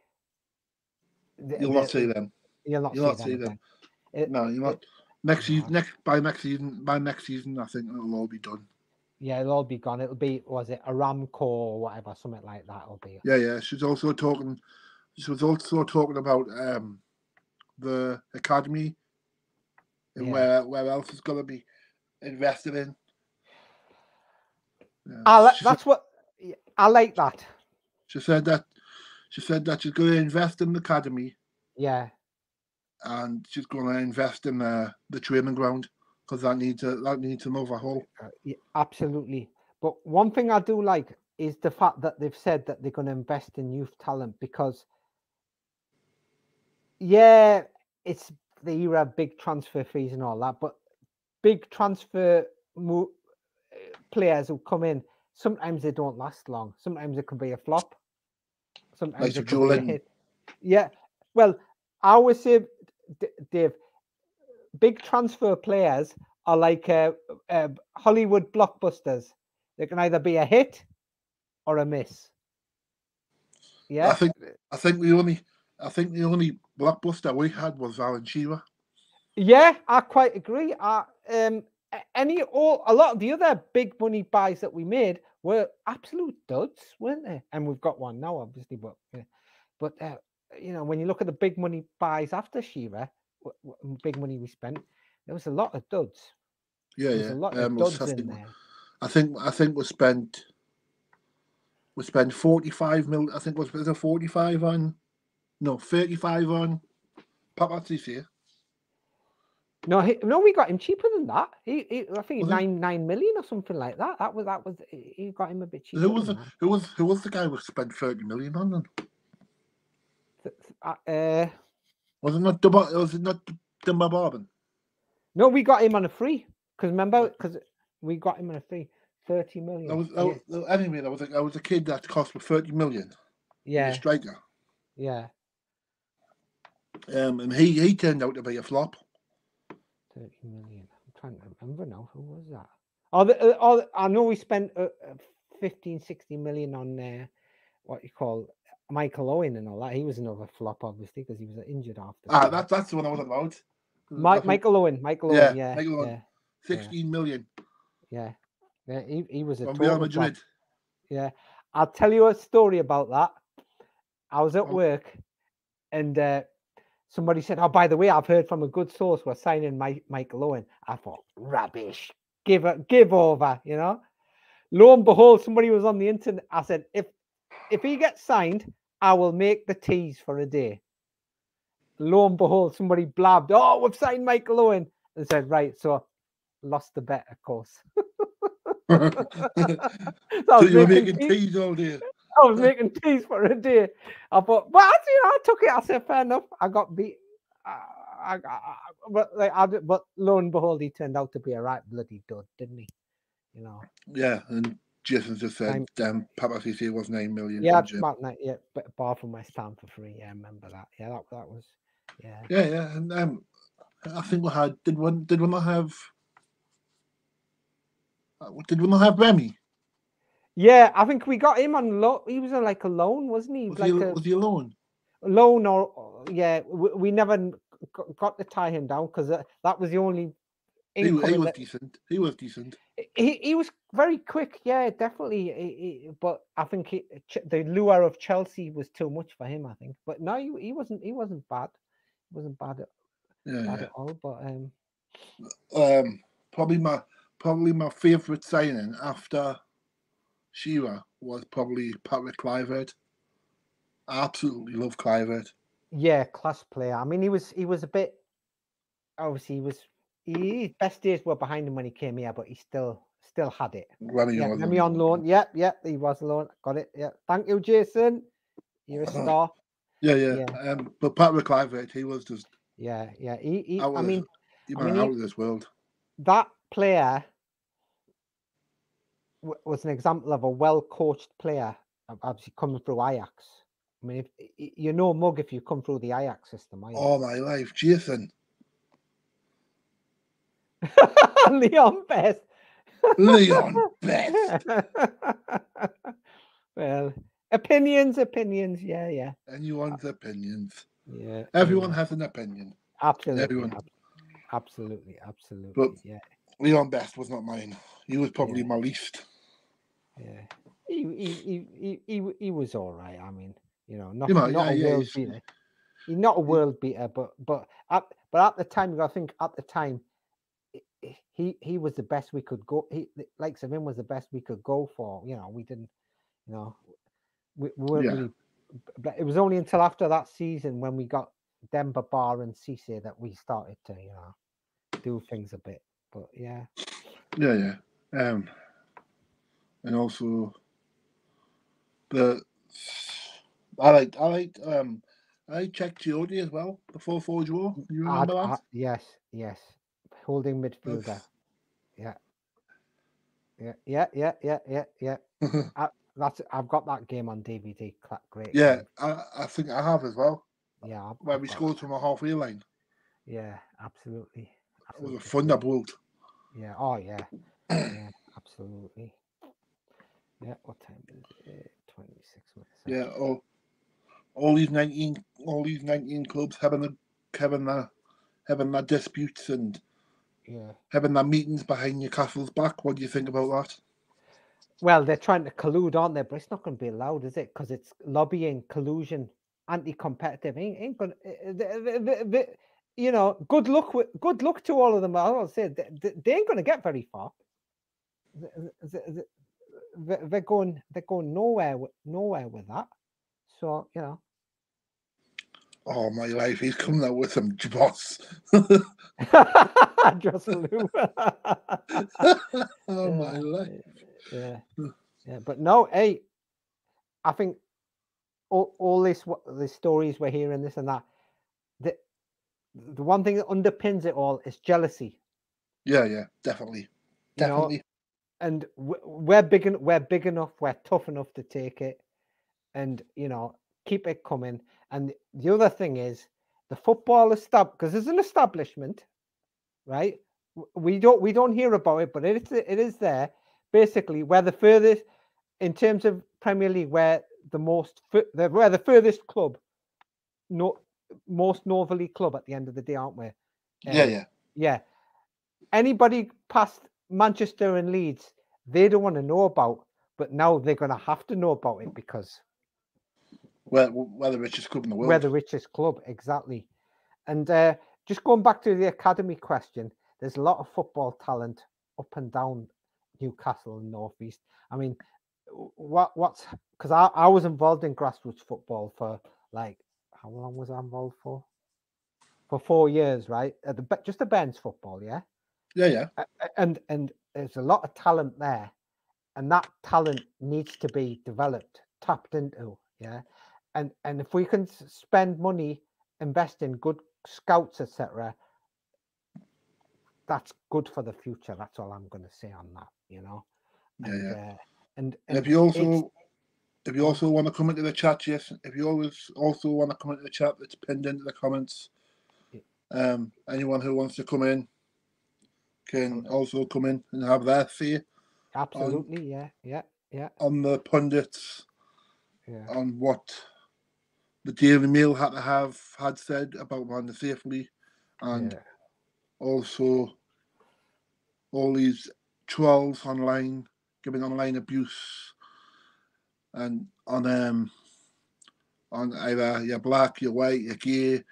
[SPEAKER 1] you'll not see them.
[SPEAKER 3] You'll not see them.
[SPEAKER 1] No, you're not. Next season, by next season, I think it'll all be done.
[SPEAKER 3] Yeah, it'll all be gone. It'll be, was it Aramco or whatever, something like that. It'll be.
[SPEAKER 1] Yeah. She was also talking about the academy and where else is going to be invested in.
[SPEAKER 3] Yeah. That's what I like. That
[SPEAKER 1] she said that she's going to invest in the academy.
[SPEAKER 3] Yeah.
[SPEAKER 1] And she's going to invest in the training ground because that needs an overhaul.
[SPEAKER 3] Yeah, absolutely. But one thing I do like is the fact that they've said that they're going to invest in youth talent because, yeah, it's the era of big transfer fees and all that, but big transfer players who come in, sometimes they don't last long. Sometimes it could be a flop. Sometimes it could be a hit. Yeah. Well, I always say, Dave, big transfer players are like Hollywood blockbusters. They can either be a hit or a miss. Yeah.
[SPEAKER 1] I think the only blockbuster we had was Alan Shearer.
[SPEAKER 3] Yeah, I quite agree. A lot of the other big money buys that we made were absolute duds, weren't they? And we've got one now, obviously, but when you look at the big money buys after Shearer, big money we spent, there was a lot of duds.
[SPEAKER 1] Yeah,
[SPEAKER 3] there was a lot of duds in there.
[SPEAKER 1] I think we spent 45 million. I think was it 45 on? No, 35 on Papa Cisse.
[SPEAKER 3] No, we got him cheaper than that. I think 9 million or something like that. That was he got him a bit cheaper.
[SPEAKER 1] Who was the guy who spent 30 million on them? Was it not Dumba Barben?
[SPEAKER 3] No, we got him on a free. Because we got him on a free 30 million.
[SPEAKER 1] Anyway, I was a kid that cost me 30 million.
[SPEAKER 3] Yeah.
[SPEAKER 1] A striker.
[SPEAKER 3] Yeah.
[SPEAKER 1] And he turned out to be a flop.
[SPEAKER 3] 30 million. I'm trying to remember now. Who was that? I know we spent 15-16 million on what you call Michael Owen and all that. He was another flop, obviously, because he was injured after.
[SPEAKER 1] That's the one I was about.
[SPEAKER 3] Michael Owen. Yeah.
[SPEAKER 1] 16 million.
[SPEAKER 3] Yeah. He was a
[SPEAKER 1] total Real Madrid.
[SPEAKER 3] Flop. Yeah. I'll tell you a story about that. I was at work and somebody said, "Oh, by the way, I've heard from a good source we're signing Michael Owen." I thought, rubbish. Give over, you know. Lo and behold, somebody was on the internet. I said, if he gets signed, I will make the teas for a day. Lo and behold, somebody blabbed, "Oh, we've signed Michael Owen," and said, "Right." So lost the bet, of course.
[SPEAKER 1] So you were making teas all day.
[SPEAKER 3] I was making teas for a day. I thought, well, I took it. I said, fair enough. I got beat. But lo and behold, he turned out to be a right bloody dud, didn't he? You know.
[SPEAKER 1] Yeah, and Jason just said, Papa Cisse was 9 million.
[SPEAKER 3] Yeah, about 9. Yeah, but bar from West Ham for free. Yeah, I remember that. Yeah, that was. Yeah.
[SPEAKER 1] Yeah, and I think we had. Did one not have? Did we not have Remy?
[SPEAKER 3] Yeah, I think we got him on loan. He was on like a loan, wasn't he?
[SPEAKER 1] Was
[SPEAKER 3] Like
[SPEAKER 1] he alone?
[SPEAKER 3] loan or yeah. We never got to tie him down because that was the only
[SPEAKER 1] He
[SPEAKER 3] incoming.
[SPEAKER 1] was decent. He was decent.
[SPEAKER 3] He was very quick, yeah, definitely. But I think the lure of Chelsea was too much for him. I think, but no, he wasn't bad. He wasn't bad at all. But
[SPEAKER 1] probably my favourite signing after Shearer was probably Patrick Kluivert. I absolutely love Kluivert.
[SPEAKER 3] yeah, class player. I mean, he was a bit. Obviously, his best days were behind him when he came here, but he still had it.
[SPEAKER 1] Remy
[SPEAKER 3] Yeah, Remy on loan. Yeah, he was alone. Got it. Yeah, thank you, Jason. You're a star.
[SPEAKER 1] Yeah. But Patrick Kluivert, he was just
[SPEAKER 3] yeah.
[SPEAKER 1] out of this world.
[SPEAKER 3] That player was an example of a well-coached player, obviously coming through Ajax. I mean, if you're no mug if you come through the Ajax system, are you?
[SPEAKER 1] All my life, Jason.
[SPEAKER 3] Leon Best.
[SPEAKER 1] Leon Best.
[SPEAKER 3] Well, opinions. Yeah.
[SPEAKER 1] Anyone's opinions.
[SPEAKER 3] Yeah.
[SPEAKER 1] Everyone has an opinion.
[SPEAKER 3] Absolutely.
[SPEAKER 1] Everyone.
[SPEAKER 3] Absolutely.
[SPEAKER 1] But
[SPEAKER 3] yeah.
[SPEAKER 1] Leon Best was not mine. He was probably my least.
[SPEAKER 3] Yeah. He was all right. I mean, not a world beater. He's not a world beater, but at the time, you got to think at the time, he was the best we could go. Likes of him was the best we could go for. We didn't. We weren't really. But it was only until after that season when we got Demba Ba and Cisse that we started to do things a bit. But yeah.
[SPEAKER 1] Yeah. And also I like Czech Geordie as well, the 4-4 draw. You remember that?
[SPEAKER 3] Yes. Holding midfielder. Yeah. I've got that game on DVD. Great.
[SPEAKER 1] Yeah,
[SPEAKER 3] game.
[SPEAKER 1] I think I have as well.
[SPEAKER 3] Yeah.
[SPEAKER 1] Where we scored from a halfway line.
[SPEAKER 3] Yeah, absolutely.
[SPEAKER 1] It was a thunderbolt.
[SPEAKER 3] Yeah. Oh yeah. Yeah, absolutely. Yeah. What time is it? 26 minutes.
[SPEAKER 1] Yeah. All these 19 clubs having their disputes and having their meetings behind Newcastle's back. What do you think about that?
[SPEAKER 3] Well, they're trying to collude, aren't they? But it's not going to be allowed, is it? Because it's lobbying, collusion, anti-competitive. Ain't going. Good luck to all of them. I'll say they ain't going to get very far. They're going nowhere with that. So
[SPEAKER 1] Oh my life! He's coming out with some dross.
[SPEAKER 3] Just Lou.
[SPEAKER 1] Oh my life!
[SPEAKER 3] Yeah. But no, hey, I think all the stories we're hearing, this and that. The one thing that underpins it all is jealousy.
[SPEAKER 1] Yeah, definitely.
[SPEAKER 3] And we're big enough, we're tough enough to take it, and keep it coming. And the other thing is the football because there's an establishment, right? We don't hear about it, but it is there. Basically, we're the furthest in terms of Premier League. We're the furthest club, most northerly club at the end of the day, aren't we? Yeah. Anybody past Manchester and Leeds, they don't want to know about, but now they're going to have to know about it because
[SPEAKER 1] we're the richest club in the world.
[SPEAKER 3] We're the richest club, exactly. And just going back to the academy question, there's a lot of football talent up and down Newcastle and North East. I mean, what's because I was involved in grassroots football for how long was I involved for? For 4 years, right? Just the Ben's football, yeah.
[SPEAKER 1] Yeah.
[SPEAKER 3] And there's a lot of talent there, and that talent needs to be developed, tapped into, yeah. And if we can spend money, invest in good scouts, etc., that's good for the future. That's all I'm going to say on that, And
[SPEAKER 1] if you also want to come into the chat, yes. If you also want to come into the chat, it's pinned into the comments. Anyone who wants to come in can also come in and have their say.
[SPEAKER 3] Absolutely, yeah.
[SPEAKER 1] On the pundits,
[SPEAKER 3] Yeah.
[SPEAKER 1] on what the Daily Mail had said about Wanda Safely, and also all these trolls online giving online abuse, and on either you're black, you're white, you're gay.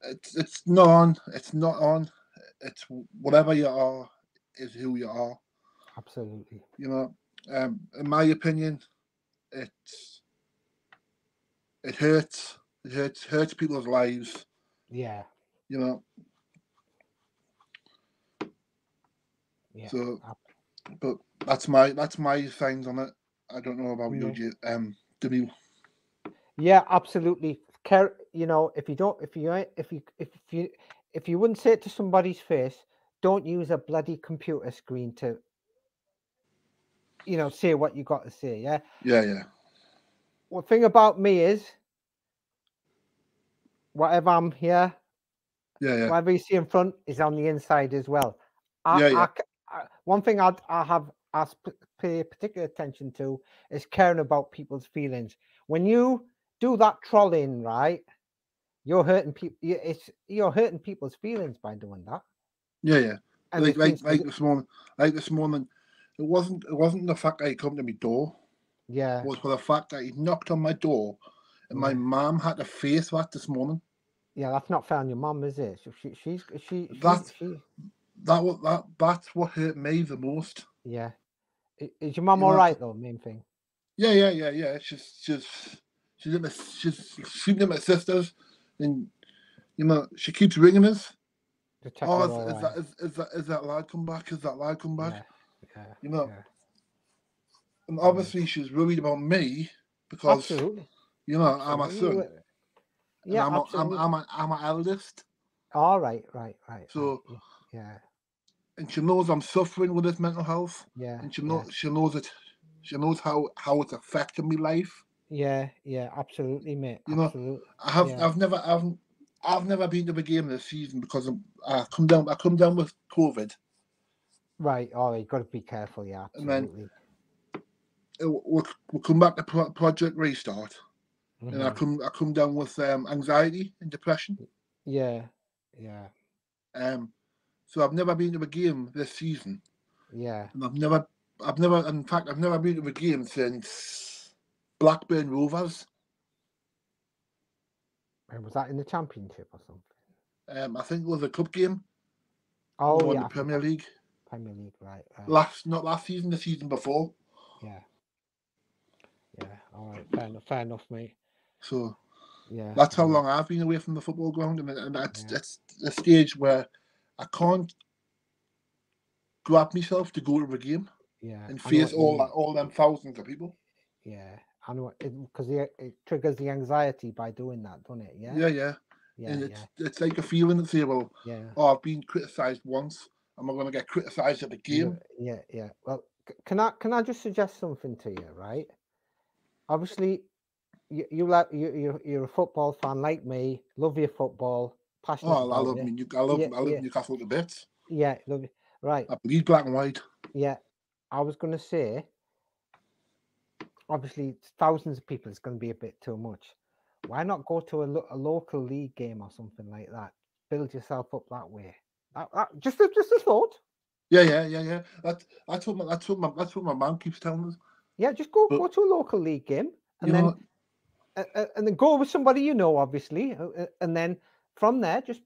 [SPEAKER 1] It's not on. It's not on. It's whatever you are is who you are.
[SPEAKER 3] Absolutely.
[SPEAKER 1] You know, in my opinion, it hurts. It hurts people's lives.
[SPEAKER 3] Yeah.
[SPEAKER 1] You know.
[SPEAKER 3] Yeah.
[SPEAKER 1] So, but that's my signs on it. I don't know about
[SPEAKER 3] Yeah.
[SPEAKER 1] you, Demi.
[SPEAKER 3] Yeah, absolutely. You know, if you wouldn't say it to somebody's face, don't use a bloody computer screen to, say what you got to say. Yeah.
[SPEAKER 1] Yeah.
[SPEAKER 3] One thing about me is, whatever I'm here,
[SPEAKER 1] Yeah.
[SPEAKER 3] whatever you see in front is on the inside as well.
[SPEAKER 1] Yeah.
[SPEAKER 3] One thing I pay particular attention to is caring about people's feelings. When you do that trolling, right, you're hurting people. You're hurting people's feelings by doing that.
[SPEAKER 1] Yeah.
[SPEAKER 3] And
[SPEAKER 1] Like this morning, it wasn't the fact that he come to my door.
[SPEAKER 3] Yeah.
[SPEAKER 1] It was for the fact that he knocked on my door, and my mum had to face that this morning.
[SPEAKER 3] Yeah, that's not fair on your mum, is it?
[SPEAKER 1] That's what hurt me the most.
[SPEAKER 3] Yeah. Is your mum all right though? Main thing.
[SPEAKER 1] Yeah. She's shooting at my sisters, and she keeps ringing us.
[SPEAKER 3] To check
[SPEAKER 1] Oh,
[SPEAKER 3] we're all right.
[SPEAKER 1] is that lad come back? Is that lad come back?
[SPEAKER 3] Yeah.
[SPEAKER 1] And obviously she's worried about me because
[SPEAKER 3] Absolutely.
[SPEAKER 1] I'm a son.
[SPEAKER 3] Yeah,
[SPEAKER 1] and
[SPEAKER 3] absolutely.
[SPEAKER 1] I'm an eldest.
[SPEAKER 3] All right.
[SPEAKER 1] So
[SPEAKER 3] yeah.
[SPEAKER 1] And she knows I'm suffering with this mental health.
[SPEAKER 3] Yeah.
[SPEAKER 1] And she knows it. She knows how it's affecting my life.
[SPEAKER 3] Yeah, absolutely, mate. Absolutely.
[SPEAKER 1] I've never been to the game this season because I come down with COVID.
[SPEAKER 3] Right. Oh, you got to be careful. Yeah, absolutely.
[SPEAKER 1] And then we'll come back to Project Restart, and I come down with anxiety and depression.
[SPEAKER 3] Yeah.
[SPEAKER 1] So I've never been to a game this season.
[SPEAKER 3] Yeah.
[SPEAKER 1] And I've never been to a game since Blackburn Rovers.
[SPEAKER 3] And was that in the Championship or something?
[SPEAKER 1] I think it was a cup game.
[SPEAKER 3] Oh,
[SPEAKER 1] in the Premier League.
[SPEAKER 3] Premier League, right.
[SPEAKER 1] Not last season, the season before.
[SPEAKER 3] Yeah. All right. Fair enough, mate.
[SPEAKER 1] So
[SPEAKER 3] yeah,
[SPEAKER 1] that's how long I've been away from the football ground, and that's a stage where I can't grab myself to go to the game.
[SPEAKER 3] Yeah.
[SPEAKER 1] And face all them thousands of people.
[SPEAKER 3] Yeah, I know because it triggers the anxiety by doing that, doesn't it?
[SPEAKER 1] Yeah. And it's like a feeling to say, well, I've been criticised once. Am I going to get criticised at the game?
[SPEAKER 3] Yeah. Well, can I just suggest something to you, right? Obviously, you're a football fan like me. Love your football. Passionate about it.
[SPEAKER 1] I love Newcastle to bits.
[SPEAKER 3] Yeah, love it. Right.
[SPEAKER 1] I bleed black and white.
[SPEAKER 3] Yeah, I was going to say. Obviously, thousands of people. It's going to be a bit too much. Why not go to a local league game or something like that? Build yourself up that way. Just a thought.
[SPEAKER 1] Yeah. That's what my mum keeps telling us.
[SPEAKER 3] Yeah, just go to a local league game and then go with somebody obviously, and then from there just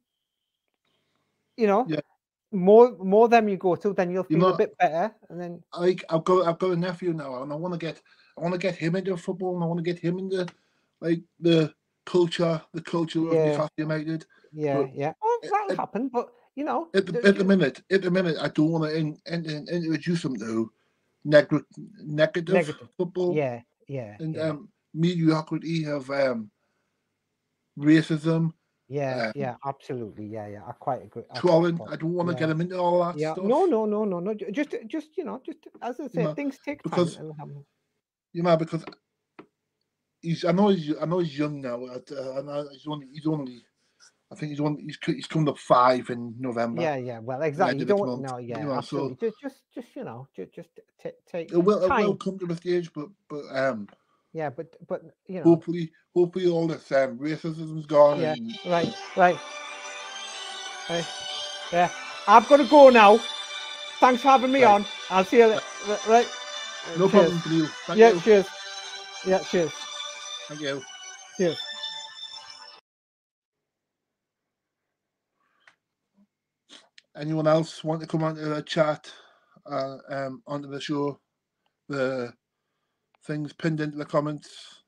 [SPEAKER 3] more them you go to, then you'll feel a bit better. And then
[SPEAKER 1] I've got a nephew now, and I want to get him into football, and I want to get him into the culture of Newcastle United.
[SPEAKER 3] Yeah. Oh, that'll happen, but
[SPEAKER 1] at the minute, I don't want to introduce him to negative football.
[SPEAKER 3] Yeah.
[SPEAKER 1] And mediocrity of racism.
[SPEAKER 3] Yeah, absolutely. Yeah, I quite agree.
[SPEAKER 1] Trolling. I don't want to get him into all that stuff.
[SPEAKER 3] No. Just as I say, things take time.
[SPEAKER 1] Because I know he's young now. He's only I think he's coming up 5 in November.
[SPEAKER 3] Yeah. Well, exactly. You don't know. Yeah,
[SPEAKER 1] you know,
[SPEAKER 3] absolutely.
[SPEAKER 1] So
[SPEAKER 3] Just take
[SPEAKER 1] it will
[SPEAKER 3] time.
[SPEAKER 1] come to the stage, but
[SPEAKER 3] Yeah, but you know.
[SPEAKER 1] hopefully all this racism's gone.
[SPEAKER 3] Yeah.
[SPEAKER 1] And
[SPEAKER 3] Right. Yeah. I've got to go now. Thanks for having me on. I'll see you. Right.
[SPEAKER 1] No
[SPEAKER 3] Cheers.
[SPEAKER 1] problem, Neil. Thank
[SPEAKER 3] Yeah.
[SPEAKER 1] you.
[SPEAKER 3] Cheers. Yeah. Cheers.
[SPEAKER 1] Thank you.
[SPEAKER 3] Cheers.
[SPEAKER 1] Anyone else want to come onto the chat, onto the show? The things pinned into the comments.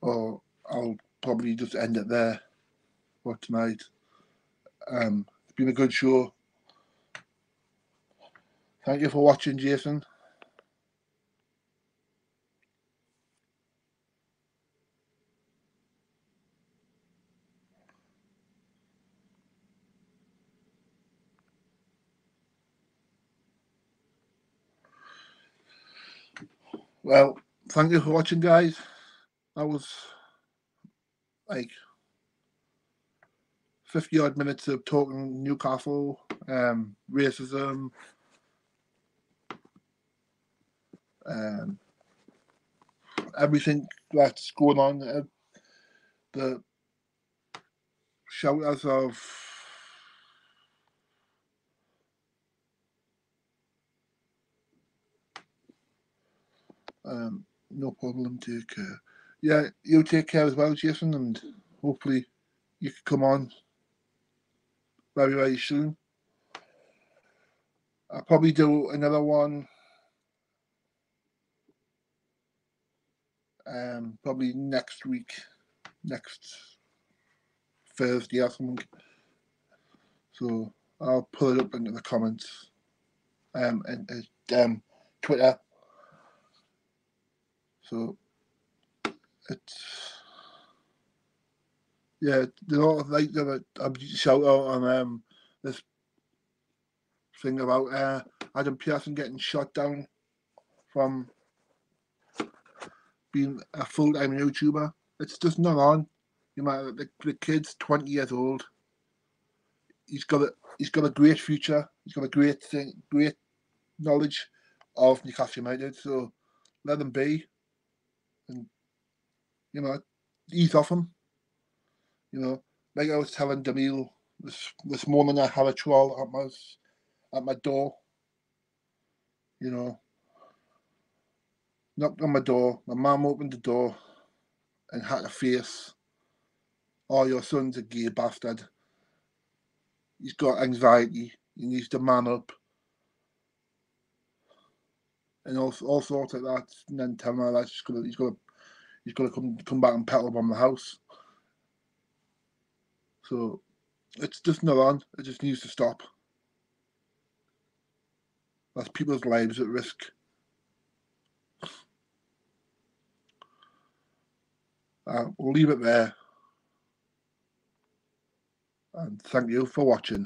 [SPEAKER 1] Or I'll probably just end it there for tonight. It's been a good show. Thank you for watching, Jason. Well, thank you for watching, guys. That was like 50 odd minutes of talking Newcastle, racism, everything that's going on. The shouters of no problem, take care. Yeah, you take care as well, Jason, and hopefully you can come on very, very soon. I'll probably do another one probably next week, next Thursday or something. So I'll put it up into the comments and Twitter. So it's there's a lot of like a shout out on this thing about Adam Pearson getting shot down from being a full-time YouTuber. It's just not on. You know, the kid's 20 years old. He's got a great future. He's got a great knowledge of Newcastle United. So let him be, and you know, ease off him. You know, like I was telling Damil this morning, I had a troll at my door. You know, knocked on my door. My mum opened the door and had to face, "Oh, your son's a gay bastard. He's got anxiety. He needs to man up." And all sorts of that. And then telling her that he's gonna come back and pet up on the house. So it's just not on. It just needs to stop. That's people's lives at risk. We'll leave it there. And thank you for watching.